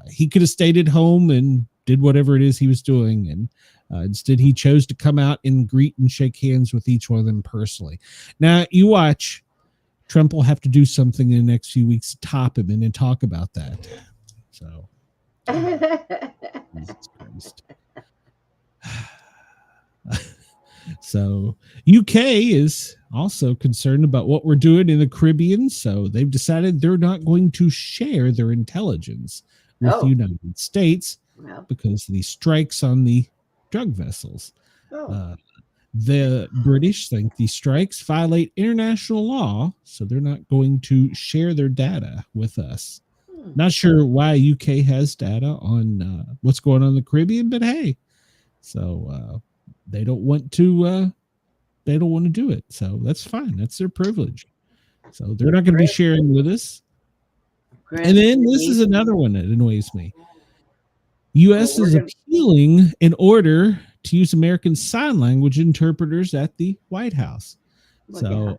He could have stayed at home and did whatever it is he was doing, and instead he chose to come out and greet and shake hands with each one of them personally. Now you watch, Trump will have to do something in the next few weeks to top him and then talk about that. So Jesus Christ. So UK is also concerned about what we're doing in the Caribbean, so they've decided they're not going to share their intelligence with the United States because of the strikes on the drug vessels. The British think these strikes violate international law, so they're not going to share their data with us. Not sure why UK has data on what's going on in the Caribbean, but hey, so they don't want to do it, so that's fine. That's their privilege. So they're not going to be sharing with us. And then this is another one that annoys me. U.S. is appealing an order to use American Sign Language interpreters at the White House. So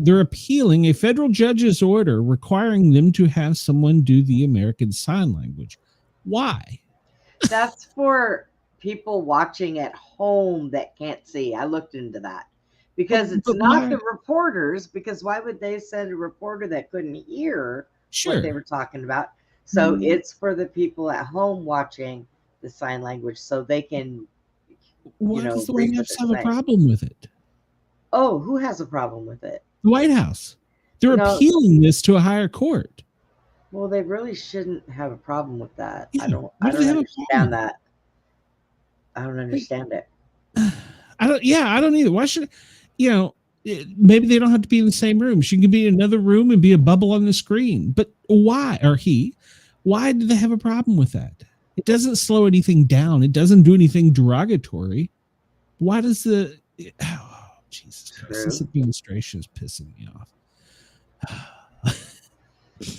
they're appealing a federal judge's order requiring them to have someone do the American Sign Language. Why? That's for people watching at home that can't see. I looked into that because it's not the reporters, because why would they send a reporter that couldn't hear what they were talking about? So it's for the people at home watching the sign language so they can, why does the White House have a problem with it? Oh, who has a problem with it? The White House. They're appealing this to a higher court. Well, they really shouldn't have a problem with that. Yeah, I don't understand that. I don't understand it. I don't either. Why should, maybe they don't have to be in the same room. She can be in another room and be a bubble on the screen. But why do they have a problem with that? It doesn't slow anything down. It doesn't do anything derogatory. Why does Jesus Christ, this administration is pissing me off.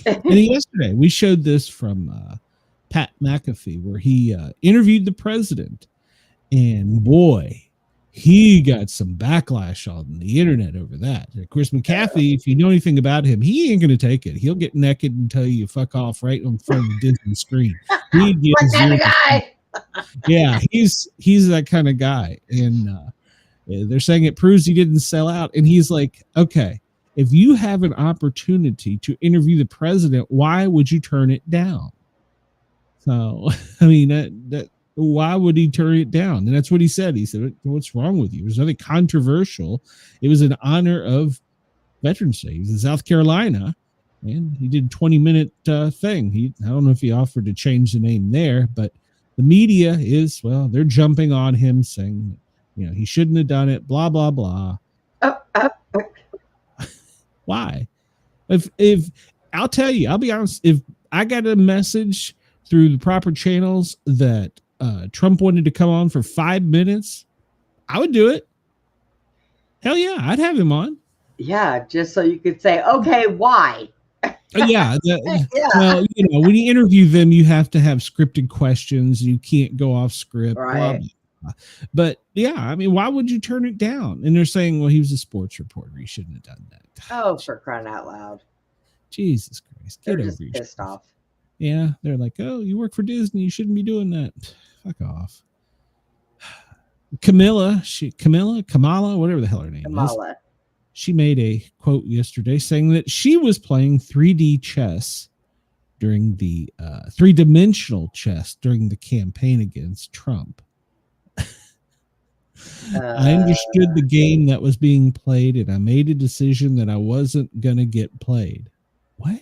And yesterday we showed this from Pat McAfee, where he interviewed the president, and boy, he got some backlash on the internet over that. Of course, McAfee, if you know anything about him, he ain't going to take it. He'll get naked and tell you fuck off right in front of the Disney screen. He gives what kind of guy? Yeah, he's that kind of guy. And they're saying it proves he didn't sell out. And he's like, okay, if you have an opportunity to interview the president, why would you turn it down? So, I mean, that why would he turn it down? And that's what he said. He said, what's wrong with you? There's nothing controversial. It was in honor of Veterans Day. He's in South Carolina, and he did a 20-minute thing. I don't know if he offered to change the name there, but the media is, they're jumping on him saying, he shouldn't have done it, blah, blah, blah. Why? If I'll tell you, I'll be honest, if I got a message through the proper channels that Trump wanted to come on for 5 minutes, I would do it. Hell yeah, I'd have him on. Yeah, just so you could say, okay, why? Yeah. Well, when you interview them, you have to have scripted questions. You can't go off script. Right. Blah, blah, blah. But yeah, I mean, why would you turn it down? And they're saying, well, he was a sports reporter. He shouldn't have done that. Oh, for crying out loud. Jesus Christ. They're just pissed off. Yeah, they're like, oh, you work for Disney. You shouldn't be doing that. Fuck off. Kamala, whatever the hell her name is. She made a quote yesterday saying that she was playing 3D chess during the three-dimensional chess during the campaign against Trump. I understood the game that was being played, and I made a decision that I wasn't going to get played. What?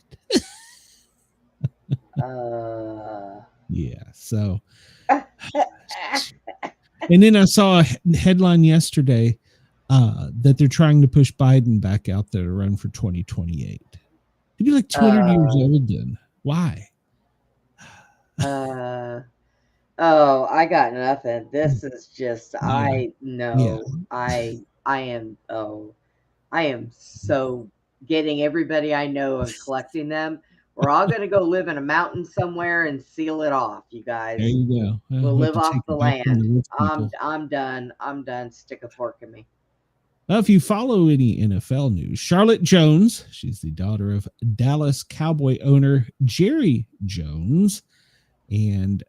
Yeah. So, and then I saw a headline yesterday that they're trying to push Biden back out there to run for 2028. He'd be like 200 years old then. Why? I got nothing. This is just I am so getting everybody I know and collecting them. We're all gonna go live in a mountain somewhere and seal it off, you guys. There you go. We'll live off the land. I'm done. I'm done. Stick a fork in me. Well, if you follow any NFL news, Charlotte Jones, she's the daughter of Dallas Cowboy owner Jerry Jones, and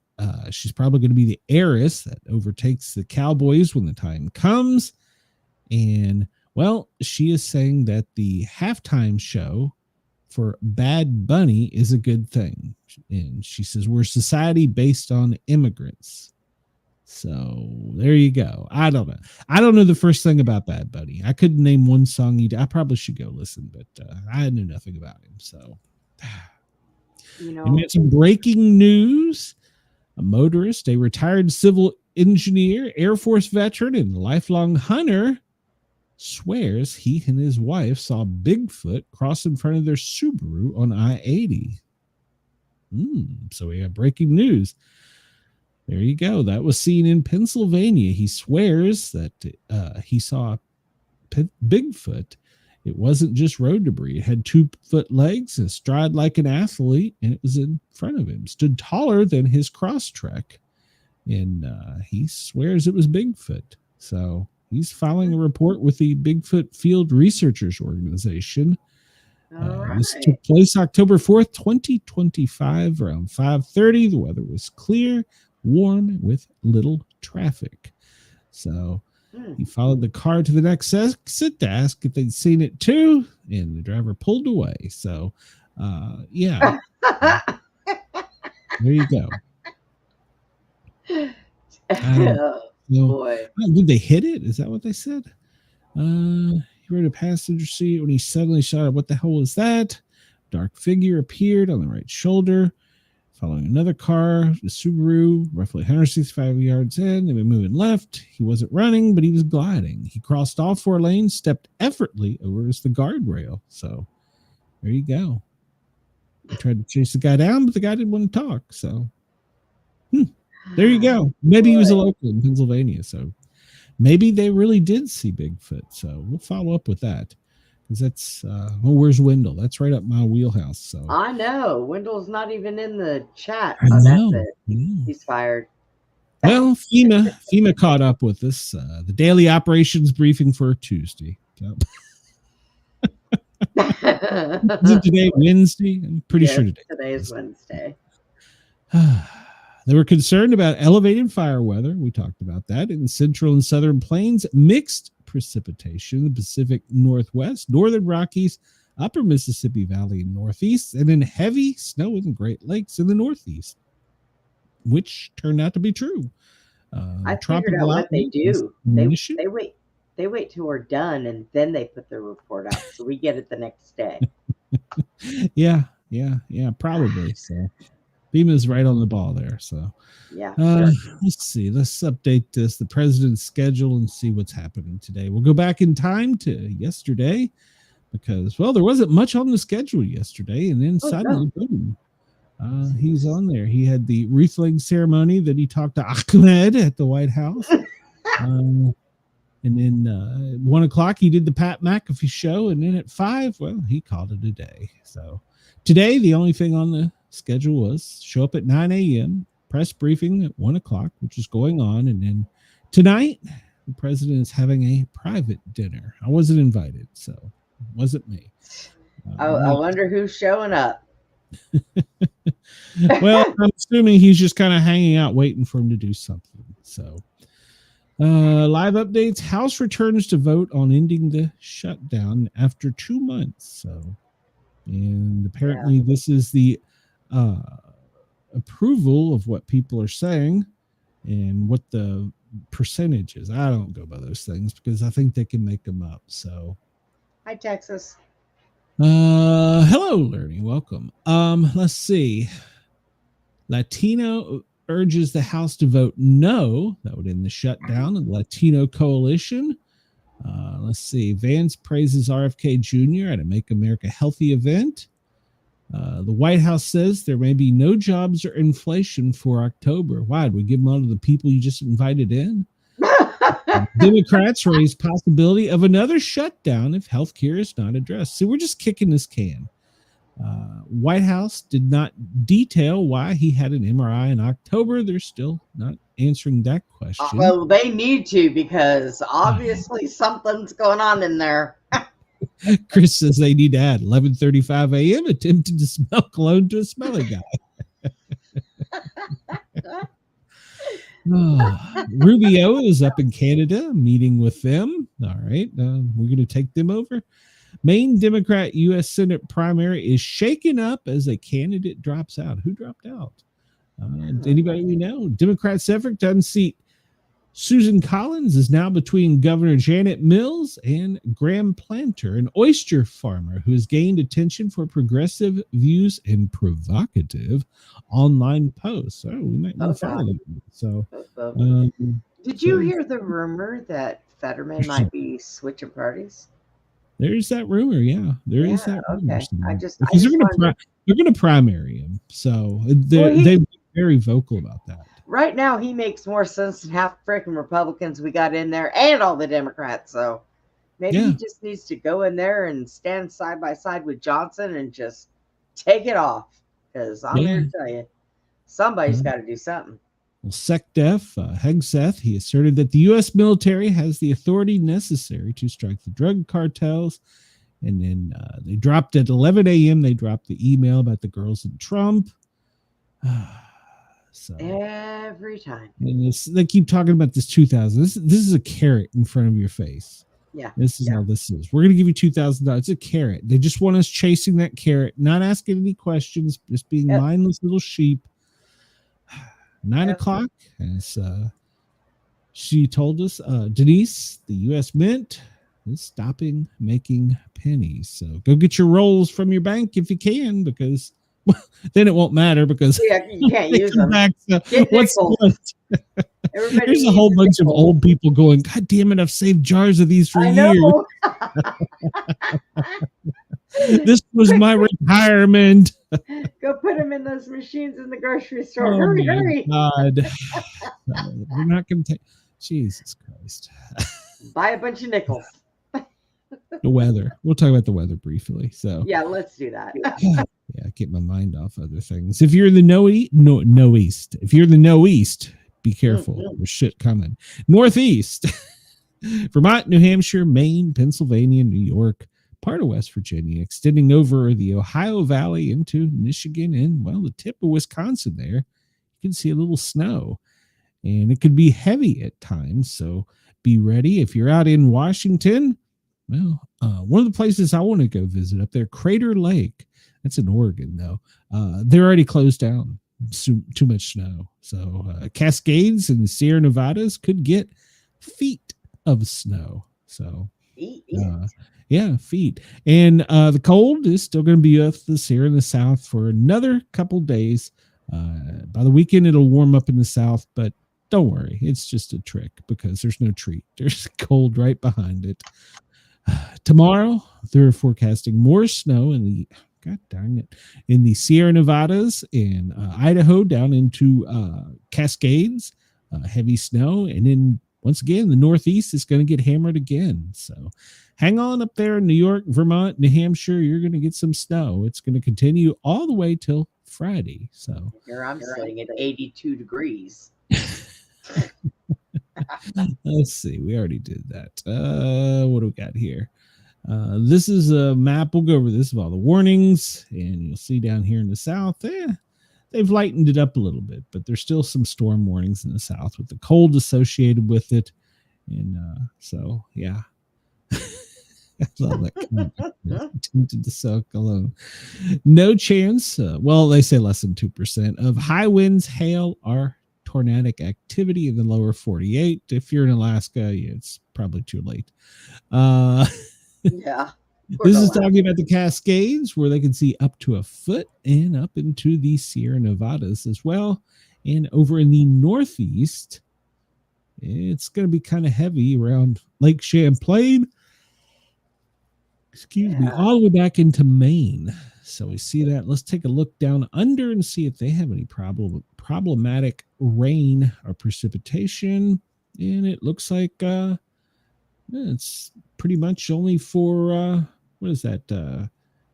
she's probably going to be the heiress that overtakes the Cowboys when the time comes. And, well, she is saying that the halftime show for Bad Bunny is a good thing. And she says, we're a society based on immigrants. So there you go. I don't know. I don't know the first thing about Bad Bunny. I couldn't name one song. I probably should go listen, but I knew nothing about him. So, and we had some breaking news. A motorist, a retired civil engineer, Air Force veteran, and lifelong hunter swears he and his wife saw Bigfoot cross in front of their Subaru on I-80. So we have breaking news. There you go. That was seen in Pennsylvania. He swears that he saw Bigfoot. It wasn't just road debris. It had 2-foot legs and stride like an athlete, and it was in front of him. Stood taller than his Crosstrek, and he swears it was Bigfoot. So he's filing a report with the Bigfoot Field Researchers Organization. This took place October 4th, 2025, around 5:30. The weather was clear, warm, with little traffic. So he followed the car to the next exit to ask if they'd seen it too, and the driver pulled away. So, yeah. There you go. Boy. Did they hit it? Is that what they said? He rode a passenger seat when he suddenly shouted, "What the hell was that?" Dark figure appeared on the right shoulder, following another car, the Subaru, roughly 165 yards in. They were moving left. He wasn't running, but he was gliding. He crossed all 4 lanes, stepped effortlessly over the guardrail. So there you go. They tried to chase the guy down, but the guy didn't want to talk. So there you go. Maybe he was a local in Pennsylvania. So maybe they really did see Bigfoot. So we'll follow up with that. Because that's, where's Wendell? That's right up my wheelhouse. So I know. Wendell's not even in the chat. I know. That's it. He's fired. Well, FEMA caught up with us. The daily operations briefing for Tuesday. So. Is it today Wednesday? I'm pretty sure today. Today's Wednesday. They were concerned about elevated fire weather. We talked about that in the central and southern plains, mixed precipitation in the Pacific Northwest, northern Rockies, upper Mississippi Valley and Northeast, and then heavy snow in the Great Lakes in the Northeast, which turned out to be true. I figured out what they do. They wait till we're done and then they put their report out, so we get it the next day. Yeah, probably. So FEMA's right on the ball there. So yeah. Let's see. Let's update the president's schedule and see what's happening today. We'll go back in time to yesterday because, well, there wasn't much on the schedule yesterday, and then suddenly, boom, he's on there. He had the wreath-laying ceremony that he talked to Ahmed at the White House. And then at 1 o'clock, he did the Pat McAfee show. And then at 5, well, he called it a day. So today, the only thing on the schedule was show up at 9 a.m., press briefing at 1 o'clock, which is going on. And then tonight, the president is having a private dinner. I wasn't invited, so it wasn't me. I wonder who's showing up. Well, I'm assuming he's just kind of hanging out, waiting for him to do something. So live updates. House returns to vote on ending the shutdown after 2 months. So, and apparently this is the approval of what people are saying and what the percentage is. I don't go by those things because I think they can make them up. So, hi, Texas. Hello, Learning. Welcome. Let's see. Latino urges the House to vote no. That would end the shutdown. And the Latino Coalition. Let's see. Vance praises RFK Jr. at a Make America Healthy event. The White House says there may be no jobs or inflation for October. Why? Did we give them all to the people you just invited in? Democrats raise possibility of another shutdown if health care is not addressed. So we're just kicking this can. White House did not detail why he had an MRI in October. They're still not answering that question. Well, they need to, because obviously something's going on in there. Chris says they need to add 11:35 a.m. attempted to smell cologne to a smelly guy. Rubio is up in Canada meeting with them. All right. We're going to take them over. Maine Democrat U.S. Senate primary is shaken up as a candidate drops out. Who dropped out? Anybody we know? Democrats' effort to unseat Susan Collins is now between Governor Janet Mills and Graham Planter, an oyster farmer who has gained attention for progressive views and provocative online posts. So we might want to follow them. So, did you hear the rumor that Fetterman might be switching parties? There's that rumor, yeah. There is that rumor. Okay. Because they're going to primary him, so they've been very vocal about that. Right now, he makes more sense than half freaking Republicans we got in there and all the Democrats. So maybe he just needs to go in there and stand side by side with Johnson and just take it off. Because I'm here to tell you, somebody's got to do something. Well, SecDef, Hegseth, he asserted that the U.S. military has the authority necessary to strike the drug cartels. And then they dropped at 11 a.m. They dropped the email about the girls in Trump. So every time. And they keep talking about this 2,000. This is a carrot in front of your face. Yeah. This is how this is. We're going to give you $2,000. It's a carrot. They just want us chasing that carrot, not asking any questions, just being mindless little sheep. 9 o'clock, as she told us, Denise, the U.S. Mint is stopping making pennies. So go get your rolls from your bank if you can, because then it won't matter, because you can't use them. Back, so what's There's a whole bunch of old people going, God damn it, I've saved jars of these for years. This was my retirement. Go put them in those machines in the grocery store. Hurry. God. We're not going to take. Jesus Christ. Buy a bunch of nickels. The weather. We'll talk about the weather briefly. So yeah, let's do that. Get my mind off other things. If you're in the no east, if you're in the no east, be careful. There's shit coming. Northeast. Vermont, New Hampshire, Maine, Pennsylvania, New York, part of West Virginia, extending over the Ohio Valley into Michigan and, well, the tip of Wisconsin there. You can see a little snow, and it could be heavy at times, so be ready. If you're out in Washington, well, one of the places I want to go visit up there, Crater Lake. That's in Oregon, though. They're already closed down. Too much snow. So Cascades and the Sierra Nevadas could get feet of snow. So feet. And the cold is still going to be up this here in the south for another couple days. By the weekend, it'll warm up in the south, but don't worry. It's just a trick because there's no treat. There's cold right behind it. Tomorrow, they're forecasting more snow in the in the Sierra Nevadas and Idaho down into Cascades, heavy snow. And then once again, the Northeast is going to get hammered again. So hang on up there in New York, Vermont, New Hampshire. You're going to get some snow. It's going to continue all the way till Friday. So here I'm sitting at 82 degrees. Let's see. We already did that. What do we got here? This is a map. We'll go over this of all the warnings, and you'll see down here in the south, they've lightened it up a little bit, but there's still some storm warnings in the south with the cold associated with it. And so, yeah. I love that. Tempted to soak alone. No chance. Well, they say less than 2% of high winds, hail, or tornadic activity in the lower 48. If you're in Alaska, it's probably too late. Yeah. This is talking about the Cascades, where they can see up to a foot, and up into the Sierra Nevadas as well. And over in the Northeast, it's going to be kind of heavy around Lake Champlain. Excuse me, all the way back into Maine. So we see that. Let's take a look down under and see if they have any problematic rain or precipitation. And it looks like it's pretty much only for what is that?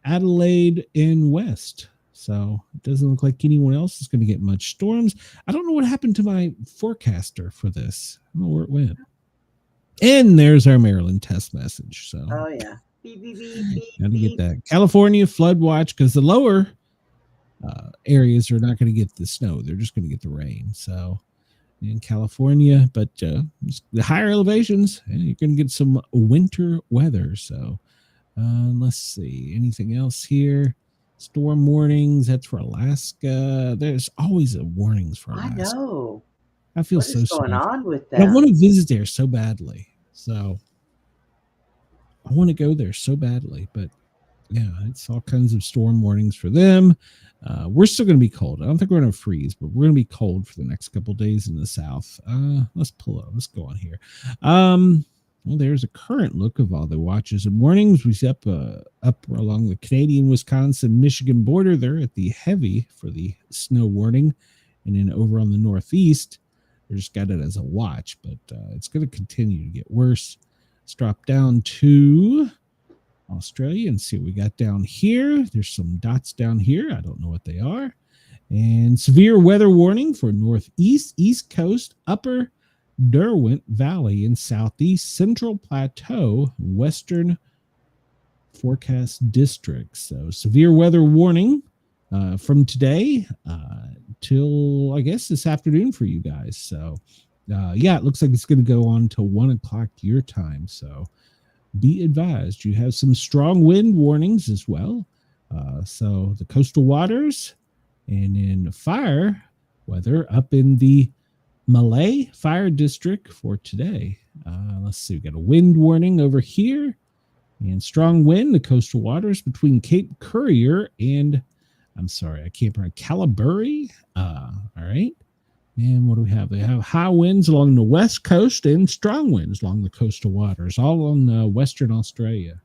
Adelaide and West. So it doesn't look like anyone else is going to get much storms. I don't know what happened to my forecaster for this. I don't know where it went. And there's our Maryland test message. So oh yeah, beep, beep, beep, beep, got to get that. California flood watch, because the lower areas are not going to get the snow. They're just going to get the rain. So in California, but the higher elevations, you're going to get some winter weather. So let's see, anything else here? Storm warnings. That's for Alaska. There's always a warnings for Alaska. I know. I feel what so is going sorry. on with that? I want to visit there so badly. So I want to go there so badly, but yeah, it's all kinds of storm warnings for them. We're still going to be cold. I don't think we're going to freeze, but we're going to be cold for the next couple of days in the south. Let's pull up. Let's go on here. Well, there's a current look of all the watches and warnings. We see up along the Canadian, Wisconsin, Michigan border there at the heavy for the snow warning. And then over on the northeast, they just got it as a watch, but it's going to continue to get worse. Let's drop down to Australia and see what we got down here. There's some dots down here. I don't know what they are. And severe weather warning for northeast, east coast, upper Derwent Valley in southeast Central Plateau, western forecast districts. So severe weather warning from today till I guess this afternoon for you guys. So yeah, it looks like it's going to go on till 1 o'clock your time. So be advised, you have some strong wind warnings as well. So the coastal waters, and then fire weather up in the Malay Fire District for today. Let's see, we got a wind warning over here, and strong wind, the coastal waters between Cape Courier and, I'm sorry, I can't pronounce, Calabury. All right. And what do we have? They have high winds along the west coast and strong winds along the coastal waters, all on Western Australia.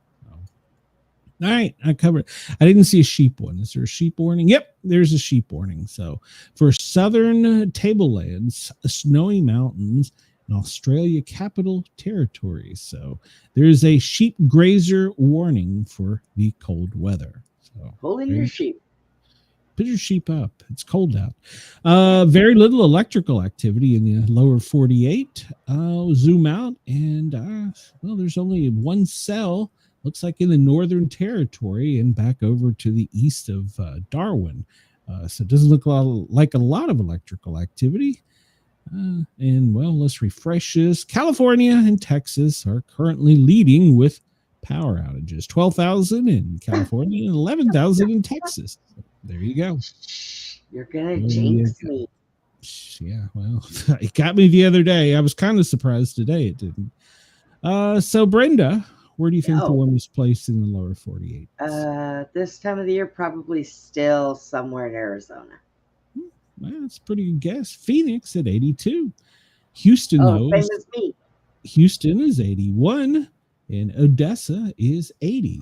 All right, I covered. I didn't see a sheep one. Is there a sheep warning? Yep, there's a sheep warning. So for southern tablelands, snowy mountains, and Australia Capital Territory. So there's a sheep grazer warning for the cold weather. So pulling your sheep. Put your sheep up. It's cold out. Very little electrical activity in the lower 48. Zoom out, and well, there's only one cell. Looks like in the Northern Territory and back over to the east of Darwin. So it doesn't look like a lot of electrical activity. And, well, let's refresh this. California and Texas are currently leading with power outages. 12,000 in California and 11,000 in Texas. There you go. You're going to jinx me. Yeah, well, it got me the other day. I was kind of surprised today it didn't. So, Brenda, where do you think the warmest place in the lower 48? This time of the year, probably still somewhere in Arizona. Well, that's a pretty good guess. Phoenix at 82. Houston, same as me. Houston is 81, and Odessa is 80.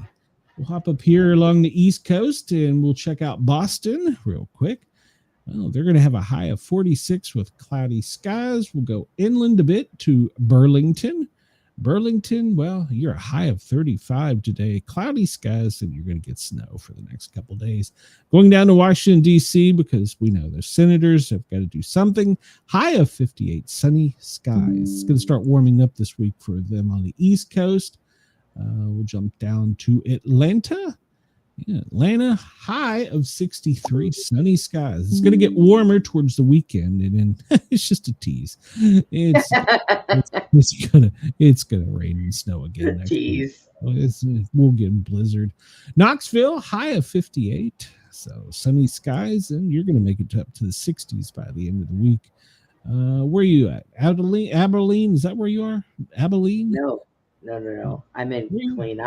We'll hop up here along the East Coast, and we'll check out Boston real quick. Well, they're going to have a high of 46 with cloudy skies. We'll go inland a bit to Burlington. Burlington, well, you're a high of 35 today. Cloudy skies, and you're going to get snow for the next couple of days. Going down to Washington, D.C., because we know their senators have got to do something. High of 58, sunny skies. It's going to start warming up this week for them on the East Coast. We'll jump down to Atlanta. Yeah, Atlanta, high of 63, sunny skies. It's going to get warmer towards the weekend, and then it's just a tease. It's gonna rain and snow again. Tease. We'll get a blizzard. Knoxville, high of 58, so sunny skies, and you're going to make it up to the 60s by the end of the week. Where are you at? Abilene? Is that where you are? Abilene? No. I'm in between.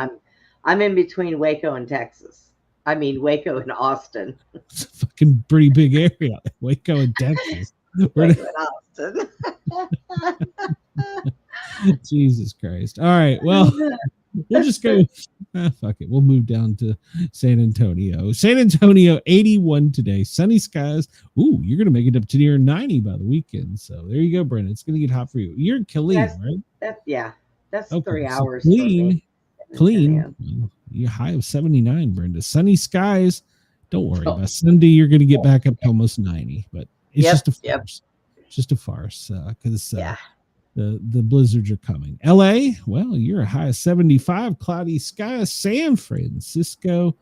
I'm in between Waco and Texas. I mean, Waco and Austin. It's a fucking pretty big area. Waco and Texas. Waco and Austin. Jesus Christ. All right. Well, we'll just go. Fuck it. We'll move down to San Antonio. San Antonio, 81 today. Sunny skies. Ooh, you're going to make it up to near 90 by the weekend. So there you go, Brenda. It's going to get hot for you. You're in Killeen, right? That's Okay, 3 so hours. Clean. You're high of 79, Brenda. Sunny skies. Don't worry. By Sunday, you're going to get back up to almost 90. But it's just a farce. It's just a farce because the blizzards are coming. LA, well, you're a high of 75. Cloudy skies. San Francisco,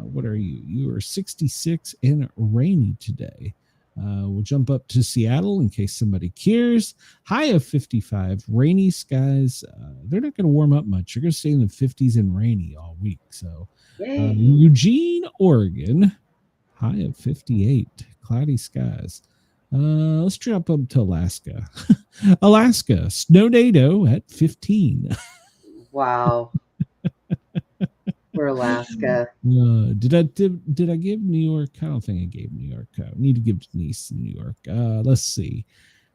what are you? You are 66 and rainy today. We'll jump up to Seattle in case somebody cares. High of 55, rainy skies. They're not going to warm up much. You're going to stay in the 50s and rainy all week. So Eugene, Oregon, high of 58, cloudy skies. Let's jump up to Alaska. Alaska, snow-dado at 15. Wow. For Alaska. Did I give New York? I don't think I gave New York. I need to give Denise in New York. Let's see.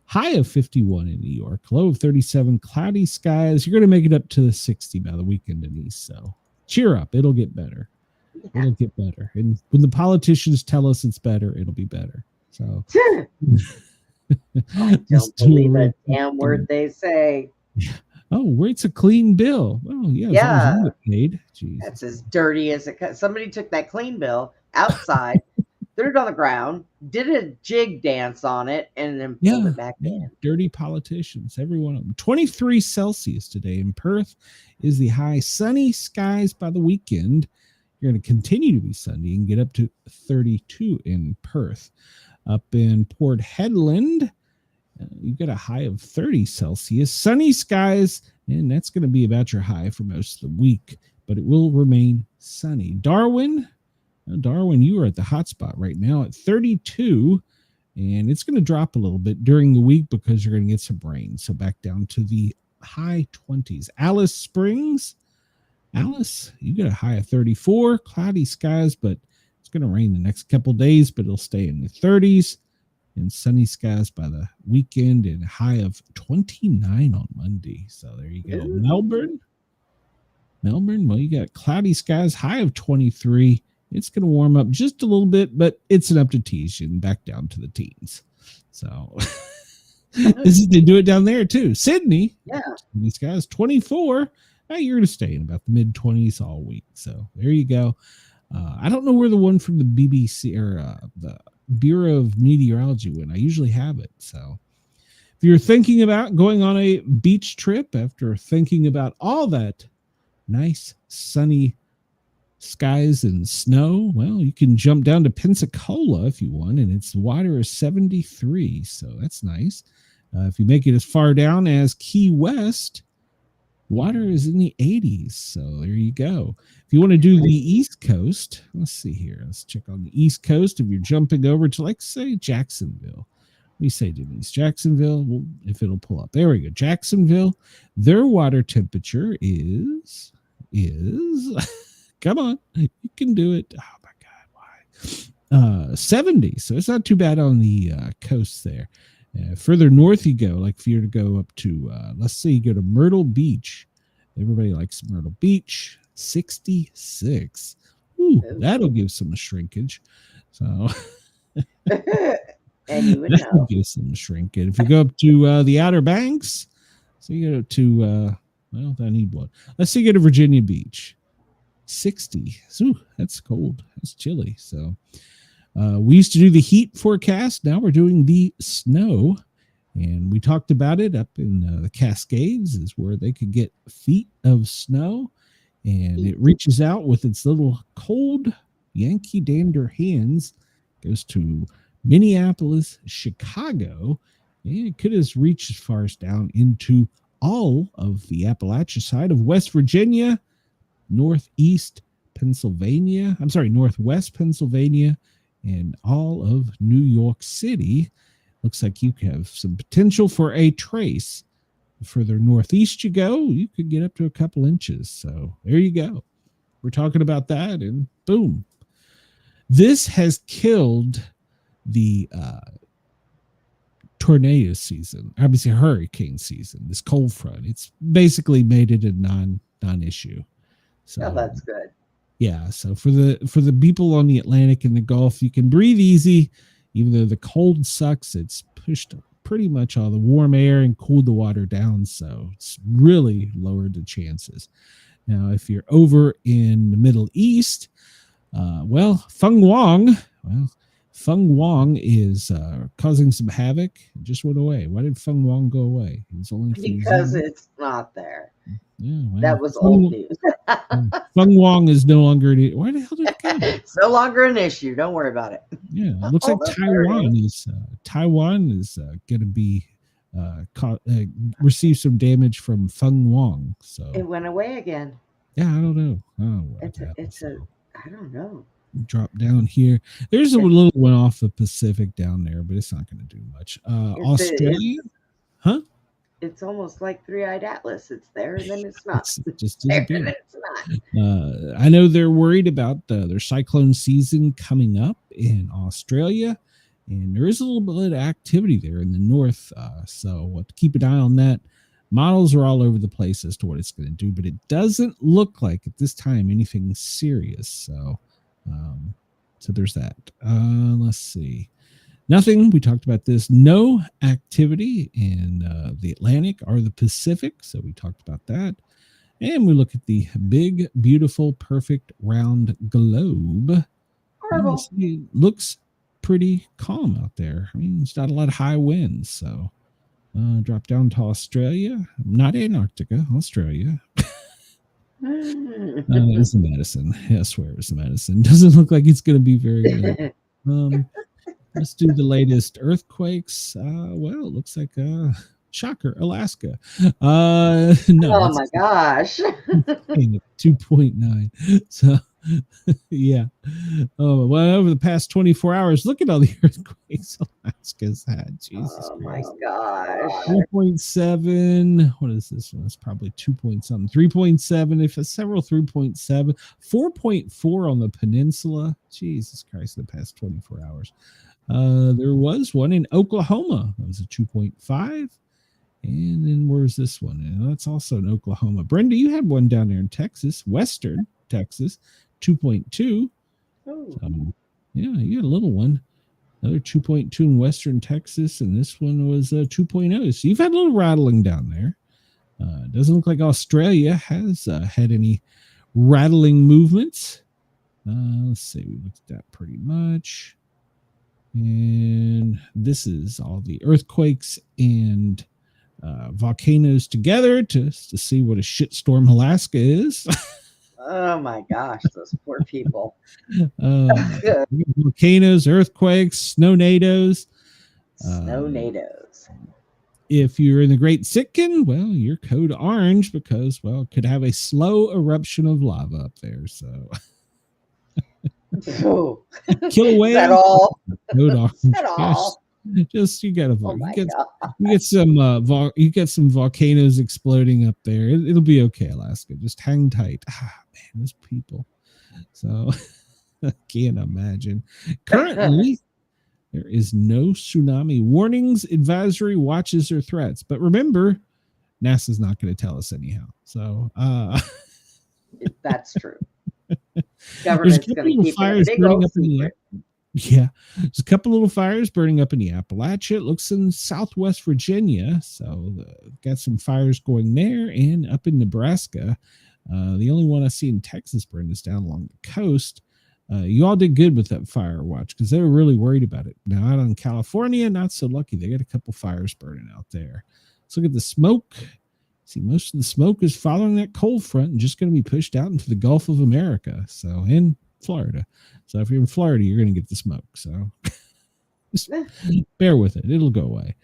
High of 51 in New York. Low of 37. Cloudy skies. You're going to make it up to 60 by the weekend, Denise. So cheer up. It'll get better. Yeah. It'll get better. And when the politicians tell us it's better, it'll be better. So I don't believe a damn word they say. Oh, it's a clean bill. Oh, yeah. Paid. Jeez. That's as dirty as it comes. Somebody took that clean bill outside, threw it on the ground, did a jig dance on it, and then pulled it back in. Dirty politicians, every one of them. 23 Celsius today in Perth is the high. Sunny skies by the weekend. You're going to continue to be sunny and get up to 32 in Perth. Up in Port Hedland, you've got a high of 30 Celsius, sunny skies, and that's going to be about your high for most of the week, but it will remain sunny. Darwin, you are at the hot spot right now at 32, and it's going to drop a little bit during the week because you're going to get some rain, so back down to the high 20s. Alice Springs, you got a high of 34, cloudy skies, but it's going to rain the next couple days, but it'll stay in the 30s. And sunny skies by the weekend and high of 29 on Monday. So there you go. Melbourne, well, you got cloudy skies, high of 23. It's going to warm up just a little bit, but it's enough to tease you and back down to the teens. So they do it down there too. Sydney, these guys, 24. You're going to stay in about the mid-20s all week. So there you go. I don't know where the one from the BBC or the Bureau of Meteorology went. I usually have it. So if you're thinking about going on a beach trip after thinking about all that nice sunny skies and snow, well, you can jump down to Pensacola if you want, and its water is 73. So that's nice. If you make it as far down as Key West, water is in the 80s. So there you go. If you want to do the East Coast, let's see here. Let's check on the East Coast. If you're jumping over to, like, say, Jacksonville. We say Denise, Jacksonville. Well, if it'll pull up. There we go. Jacksonville. Their water temperature is come on. You can do it. Oh, my God. Why? 70. So it's not too bad on the coast there. Further north you go, like if you were to go up to, let's say you go to Myrtle Beach. Everybody likes Myrtle Beach. 66. Ooh, that'll give some shrinkage. So and you would that'll give some shrinkage. If you go up to the Outer Banks, so you go to well, I need one. Let's say you go to Virginia Beach. 60. Ooh, that's cold. That's chilly. So we used to do the heat forecast. Now we're doing the snow. And we talked about it up in the Cascades is where they could get feet of snow. And it reaches out with its little cold Yankee dander hands, goes to Minneapolis, Chicago, and it could have reached as far as down into all of the Appalachia side of West Virginia, northwest Pennsylvania, and all of New York City. Looks like you have some potential for a trace further northeast you go, you could get up to a couple inches. So there you go. We're talking about that, and boom. This has killed the tornado season, obviously hurricane season, this cold front. It's basically made it a non-issue. So that's good. Yeah, so for the people on the Atlantic and the Gulf, you can breathe easy, even though the cold sucks. It's pushed pretty much all the warm air and cooled the water down, so it's really lowered the chances. Now, if you're over in the Middle East, Feng Wang is causing some havoc. It just went away. Why did Feng Wang go away? It was only because it's not there. Yeah, well, that was old news. Feng Wang is no longer. Why the hell did it go? It's no longer an issue. Don't worry about it. Yeah, it looks like Taiwan is going to be receive some damage from Feng Wang. So it went away again. Yeah, I don't know. I don't know. Drop down here. There's a little one off the Pacific down there, but it's not going to do much. Australia, huh? It's almost like Three-Eyed Atlas. It's there and then it's not. It's just disappeared. It's not. I know they're worried about their cyclone season coming up in Australia, and there is a little bit of activity there in the north. So we'll have to keep an eye on that. Models are all over the place as to what it's going to do, but it doesn't look like at this time anything serious. So there's that. Let's see. Nothing. We talked about this. No activity in the Atlantic or the Pacific. So we talked about that. And we look at the big, beautiful, perfect round globe. It looks pretty calm out there. I mean, it's not a lot of high winds. So drop down to Australia. Not Antarctica, Australia. It's the medicine. Yeah, I swear it's the medicine. Doesn't look like it's going to be very good. Let's do the latest earthquakes. It looks like shocker, Alaska. No. Oh my gosh. 2.9. So yeah. Oh, well, over the past 24 hours, look at all the earthquakes Alaska's had. Jesus Christ. My gosh. 4.7. What is this one? It's probably 2 point something. 3.7. If it's several 3.7. 4.4 on the peninsula. Jesus Christ, the past 24 hours. There was one in Oklahoma. That was a 2.5. And then where's this one? That's also in Oklahoma. Brenda, you had one down there in Texas, Western Texas, 2.2. Yeah, you had a little one. Another 2.2 in Western Texas, and this one was 2.0. So you've had a little rattling down there. Doesn't look like Australia has had any rattling movements. Let's see. We looked at that pretty much. And this is all the earthquakes and volcanoes together to see what a shitstorm Alaska is. Oh my gosh, those poor people. Volcanoes, earthquakes, snow-nados. Snow-nados. If you're in the Great Sitkin, well, you're code orange because, well, could have a slow eruption of lava up there. So kill away. Is that all? Code orange. Is that all? Just you gotta Oh you get some volcanoes exploding up there. It'll be okay, Alaska. Just hang tight. Man, those people. So I can't imagine. Currently, there is no tsunami warnings, advisory, watches, or threats. But remember, NASA's not going to tell us anyhow. So that's true. Government's going to keep it a big old secret. Yeah, there's a couple little fires burning up in the Appalachia. It looks in Southwest Virginia, so got some fires going there, and up in Nebraska. The only one I see in Texas burn is down along the coast. You all did good with that fire watch because they were really worried about it. Now out in California, not so lucky. They got a couple fires burning out there. Let's look at the smoke. See, most of the smoke is following that cold front and just going to be pushed out into the Gulf of America. So in Florida. So if you're in Florida, you're going to get the smoke. So just bear with it. It'll go away.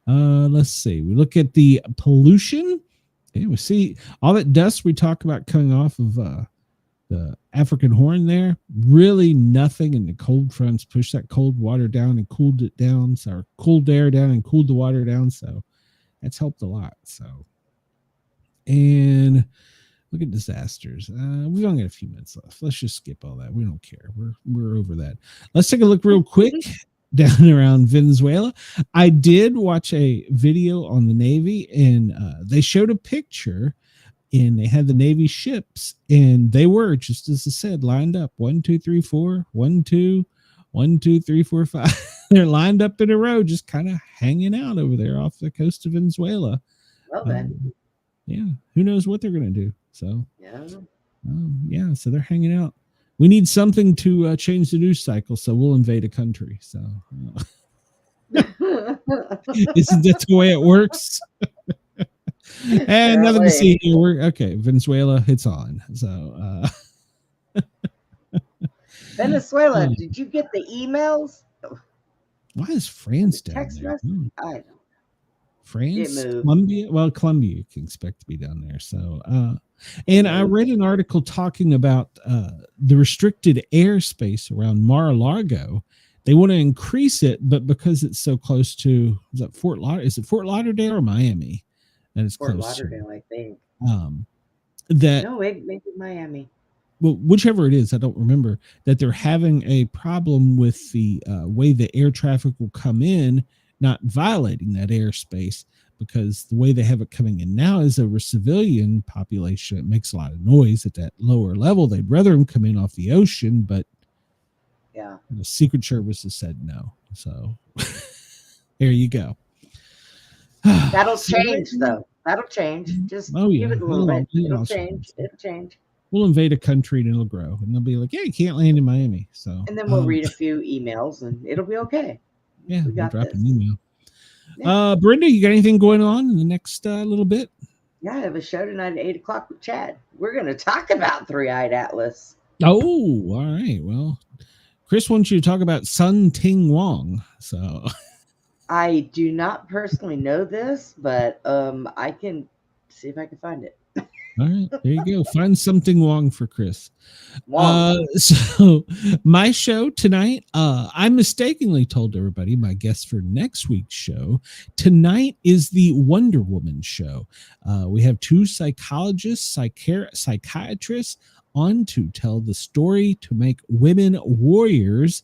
Let's see. We look at the pollution. Okay, we see all that dust we talk about coming off of the African Horn there. Really nothing in the cold fronts pushed that cold water down and cooled it down. So cooled air down and cooled the water down. So that's helped a lot. So, and look at disasters. We've only got a few minutes left. Let's just skip all that. We don't care. We're over that. Let's take a look real quick down around Venezuela. I did watch a video on the Navy, and they showed a picture, and they had the Navy ships, and they were, just as I said, lined up 1, 2, 3, 4, 1, 2, 1, 2, 3, 4, 5. They're lined up in a row, just kind of hanging out over there off the coast of Venezuela. Well then, yeah, who knows what they're going to do? So yeah, so they're hanging out. We need something to change the news cycle, so we'll invade a country. So isn't that the way it works? And nothing to see here. We're okay. Venezuela, it's on. So Venezuela, did you get the emails? Why is France down Text there? message? I don't know. France, Colombia. Well, Colombia you can expect to be down there. So, and I read an article talking about the restricted airspace around Mar-a-Lago. They want to increase it, but because it's so close to, is that Fort Lauderdale? Is it Fort Lauderdale or Miami? That is Fort close Lauderdale, I think. That no, maybe Miami. Well, whichever it is, I don't remember, that they're having a problem with the way the air traffic will come in, not violating that airspace, because the way they have it coming in now is over civilian population. It makes a lot of noise at that lower level. They'd rather them come in off the ocean, but yeah, the Secret Service has said no. So there you go. That'll change, though. That'll change. Just give it a little bit. It'll change. It'll change. We'll invade a country and it'll grow, and they'll be like, "Yeah, you can't land in Miami." So, and then we'll read a few emails, and it'll be okay. Yeah, we'll drop an email. Yeah. Brenda, you got anything going on in the next little bit? Yeah, I have a show tonight at 8:00 with Chad. We're going to talk about Three-Eyed Atlas. Oh, all right. Well, Chris wants you to talk about Sun Ting Wong. So, I do not personally know this, but I can see if I can find it. All right, there you go. Find something wrong for Chris. So my show tonight, I mistakenly told everybody my guest for next week's show. Tonight is the Wonder Woman show. We have two psychologists, psychiatrists on to tell the story to make women warriors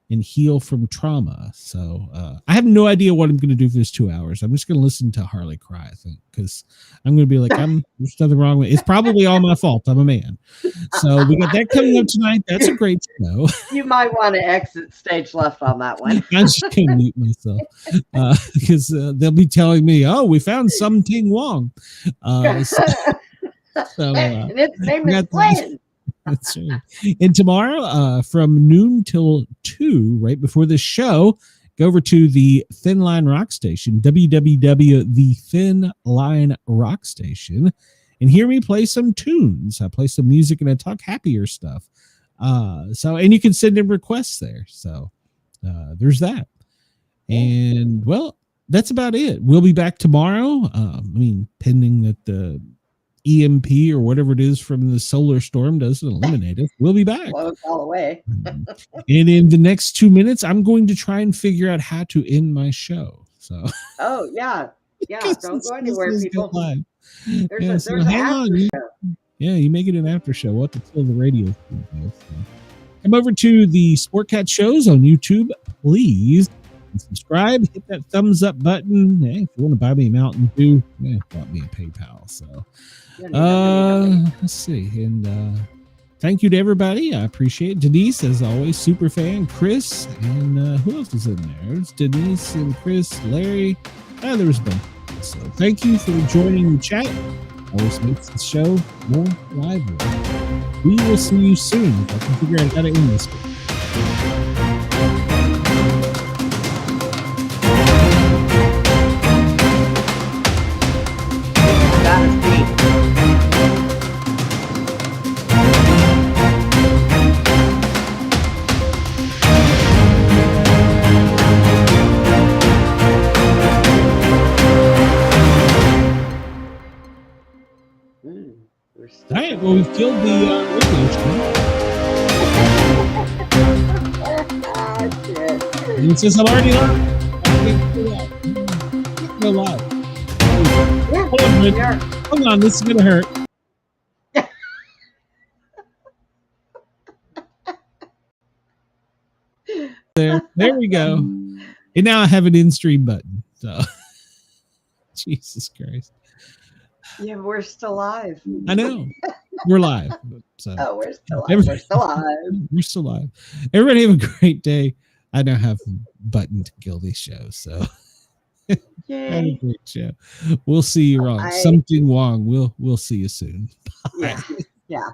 and heal from trauma. So I have no idea what I'm going to do for this 2 hours. I'm just going to listen to Harley cry, I think, because I'm going to be like, there's nothing wrong with it. It's probably all my fault. I'm a man. So we got that coming up tonight. That's a great show. You might want to exit stage left on that one. I'm just going to mute myself because they'll be telling me, "Oh, we found something wrong." And its name is Glenn. That's right. And tomorrow, from noon till 2, right before the show, go over to the Thin Line Rock Station, www.thethinline rock station, and hear me play some tunes. I play some music and I talk happier stuff. And you can send in requests there. So there's that. And well, that's about it. We'll be back tomorrow. Pending that the EMP or whatever it is from the solar storm doesn't eliminate it. We'll be back. Blow us all away. And in the next 2 minutes, I'm going to try and figure out how to end my show. So. Oh yeah. Don't go anywhere, people. There's so an after show. You make it an after show. We'll have to fill the radio. So. Come over to the Sportcat shows on YouTube, please. And subscribe, hit that thumbs up button. Hey, if you want to buy me a Mountain Dew, bought me a PayPal. So let's see. And thank you to everybody. I appreciate it. Denise, as always, super fan. Chris, and who else is in there? It's Denise and Chris, Larry. There was a bunch. So thank you for joining the chat. Always makes the show more lively. We will see you soon if I can figure out how to end this one. All right, well, we've killed the radio show. It says I'm already live. I can't do that. Go live. Hold on, this is gonna hurt. There we go. And now I have an in-stream button. So Jesus Christ. Yeah, we're still live. I know. We're live. So we're still live. We're still live. We're still live. Everybody have a great day. I now have a button to kill these shows. So Yay. have a great show. We'll see you wrong. Something Wong. We'll see you soon. Yeah. Yeah.